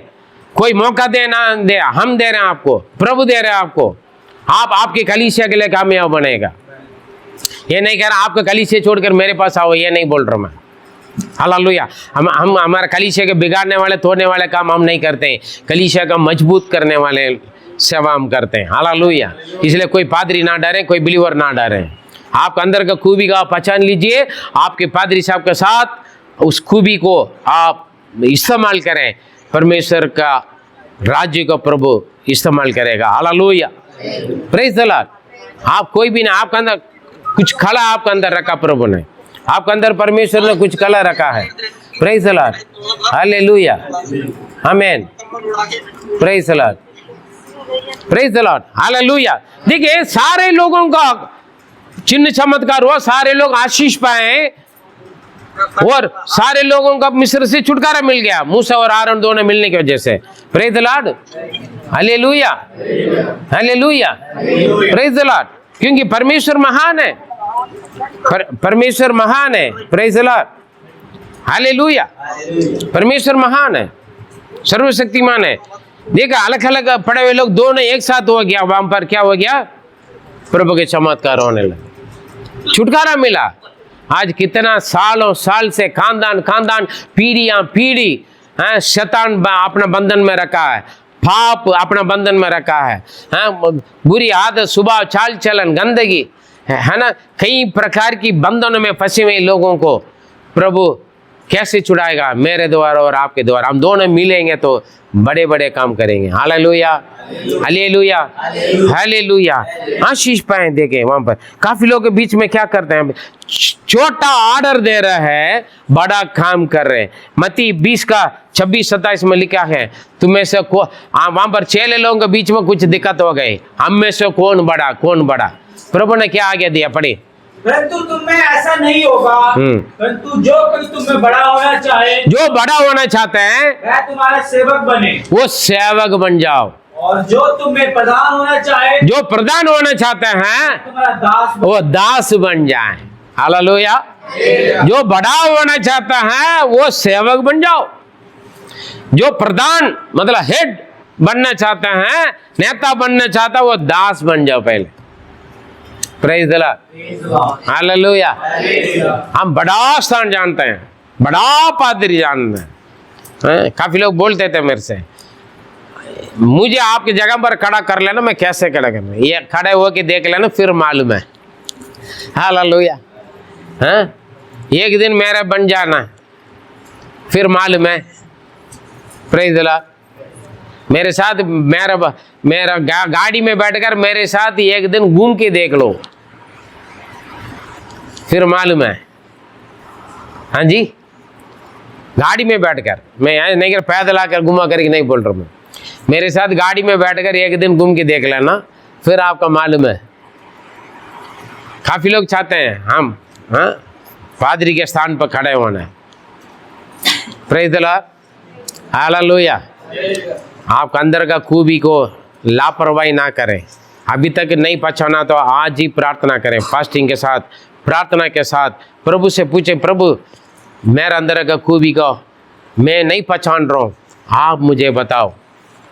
कोई मौका दे ना दे, हम दे रहे हैं आपको, प्रभु दे रहे हैं आपको। आप आपकी कलीसिया के लिए कामयाब बनेगा। ये नहीं कह रहा आपका कलीसिया छोड़कर मेरे पास आओ, ये नहीं बोल रहा मैं। हालेलुया। हम हमारा कलीसिया के बिगाड़ने वाले, तोड़ने वाले काम हम नहीं करते हैं। कलीसिया का मजबूत करने वाले सेवा हम करते हैं। हालेलुया। इसलिए कोई पादरी ना डरे, कोई बिलीवर ना डरे। आपके अंदर का खूबी का पहचान लीजिए, आपके पादरी साहब के साथ उस खूबी को आप इस्तेमाल करें। परमेश्वर का राज्य को प्रभु इस्तेमाल करेगा। Hallelujah, praise the Lord. आप कोई भी ना, आपके अंदर कुछ कला आपके अंदर रखा प्रभु ने, आपके अंदर परमेश्वर ने कुछ कला रखा है। प्रेज़ द लॉर्ड, हालेलुया, आमीन, praise the Lord, praise the lord, hallelujah. देखिए सारे लोगों का चिन्ह चमत्कार हुआ, सारे लोग आशीष पाए, और सारे लोगों को मिस्र से छुटकारा मिल गया, मूसा और आरोन दोनों मिलने की वजह से। Praise the lord, hallelujah, hallelujah, praise the Lord. क्योंकि परमेश्वर महान है, परमेश्वर महान है। Praise the lord, hallelujah. परमेश्वर महान है, सर्वशक्तिमान है। देखा, अलग अलग पड़े हुए लोग दोनों एक साथ हो गया, वहां पर क्या हो गया, प्रभु के चमत्कार होने लगे, छुटकारा मिला। आज कितना सालों साल से खानदान खानदान पीढ़ियां पीढ़ी शैतान अपना बंधन में रखा है, पाप अपना बंधन में रखा है, बुरी आदत, स्वभाव, चाल चलन, गंदगी है ना, कई प्रकार की बंधनों में फंसे हुए लोगों को प्रभु कैसे छुड़ाएगा? मेरे द्वारा और आपके द्वारा, हम दोनों मिलेंगे तो बड़े बड़े काम करेंगे। Hallelujah, hallelujah, hallelujah. आशीष पाए। देखें वहां पर काफी लोग के बीच में क्या करते हैं, छोटा ऑर्डर दे रहा है, बड़ा काम कर रहे हैं। मत्ती 20 का 26-27 में लिखा है, तुम्हें से वहां पर चेले लोगों के बीच में कुछ दिक्कत हो गई, हम में से कौन बड़ा, कौन बड़ा? प्रभु ने क्या आज्ञा दिया, पढ़ी, परंतु तुम में ऐसा नहीं होगा, परंतु जो कोई तुम में बड़ा होना चाहे, जो बड़ा होना चाहते हैं वह तुम्हारा सेवक बने, वो सेवक बन जाओ। और जो तुम में प्रधान होना चाहे, जो प्रधान होना चाहते हैं तुम्हारा दास वो दास बन जाए। हालेलुया। जो बड़ा होना चाहता है वो सेवक बन जाओ। जो प्रधान मतलब हेड बनना चाहता है, नेता बनना चाहता है, वो दास बन जाओ पहले। Praise the lord, hallelujah. हम बड़ा स्थान जानते हैं, बड़ा पादरी जानते हैं। काफी लोग बोलते थे मेरे से, मुझे आपकी जगह पर खड़ा कर लेना, मैं कैसे खड़ा करना, ये खड़े होके देख लेना फिर मालूम है। हालेलुया। एक दिन मेरा बन जाना फिर मालूम है। Praise the Lord. मेरे साथ मेरा गाड़ी में बैठकर मेरे साथ एक दिन घूम के देख लो, फिर मालूम है। हाँ जी, गाड़ी में बैठकर, मैं नहीं कर पैदल आकर घुमा करके नहीं बोल रहा हूँ, मेरे साथ गाड़ी में बैठकर एक दिन घूम के देख लेना, फिर आपका मालूम है। काफी लोग चाहते हैं हम पादरी के स्थान पर खड़े होना है। Praise the lord, hallelujah. आप अंदर का खूबी को लापरवाही ना करें। अभी तक नहीं पहचाना तो आज ही प्रार्थना करें, फास्टिंग के साथ, प्रार्थना के साथ प्रभु से पूछें, प्रभु मेरा अंदर का खूबी को मैं नहीं पहचान रहा हूँ, आप मुझे बताओ।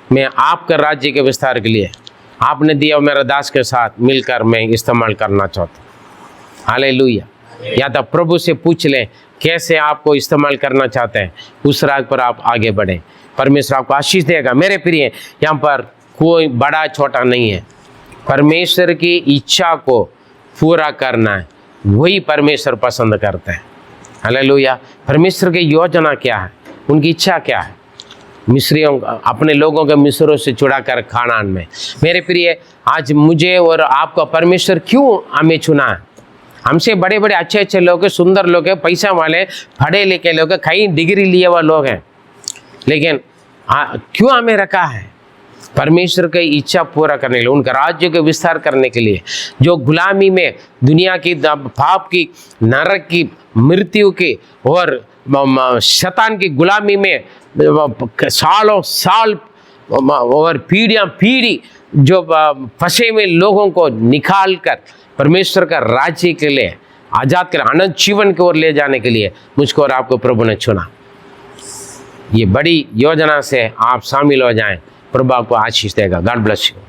मैं आपके राज्य के विस्तार के लिए आपने दिया मेरा दास के साथ मिलकर मैं इस्तेमाल करना चाहता हूँ। हालेलुया। या तो प्रभु से पूछ लें कैसे आपको इस्तेमाल करना चाहते हैं, उस राह पर आप आगे बढ़ें। परमेश्वर आपको आशीष देगा। मेरे प्रिय, यहाँ पर कोई बड़ा छोटा नहीं है, परमेश्वर की इच्छा को पूरा करना है, वही परमेश्वर पसंद करते हैं। हालेलुया। परमेश्वर की योजना क्या है, उनकी इच्छा क्या है? मिस्रियों अपने लोगों के मिस्रों से छुड़ाकर खानान में। मेरे प्रिय, आज मुझे और आपको परमेश्वर क्यों हमें चुना है? हमसे बड़े बड़े अच्छे अच्छे लोग हैं, सुंदर लोग हैं, पैसा वाले, पढ़े लिखे लोग हैं, कई डिग्री लिए हुए लोग हैं, लेकिन क्यों हमें रखा है? परमेश्वर की इच्छा पूरा करने के लिए, उनका राज्य के विस्तार करने के लिए। जो गुलामी में, दुनिया की पाप की, नरक की, मृत्यु की और शैतान की गुलामी में सालों साल और पीढ़ियां पीढ़ी जो फंसे हुए लोगों को निकाल कर परमेश्वर का राज्य के लिए, आज़ाद कर अनंत जीवन की ओर ले जाने के लिए मुझको और आपको प्रभु ने चुना। ये बड़ी योजना से आप शामिल हो जाएं। प्रभु आपको आशीष देगा। God bless you.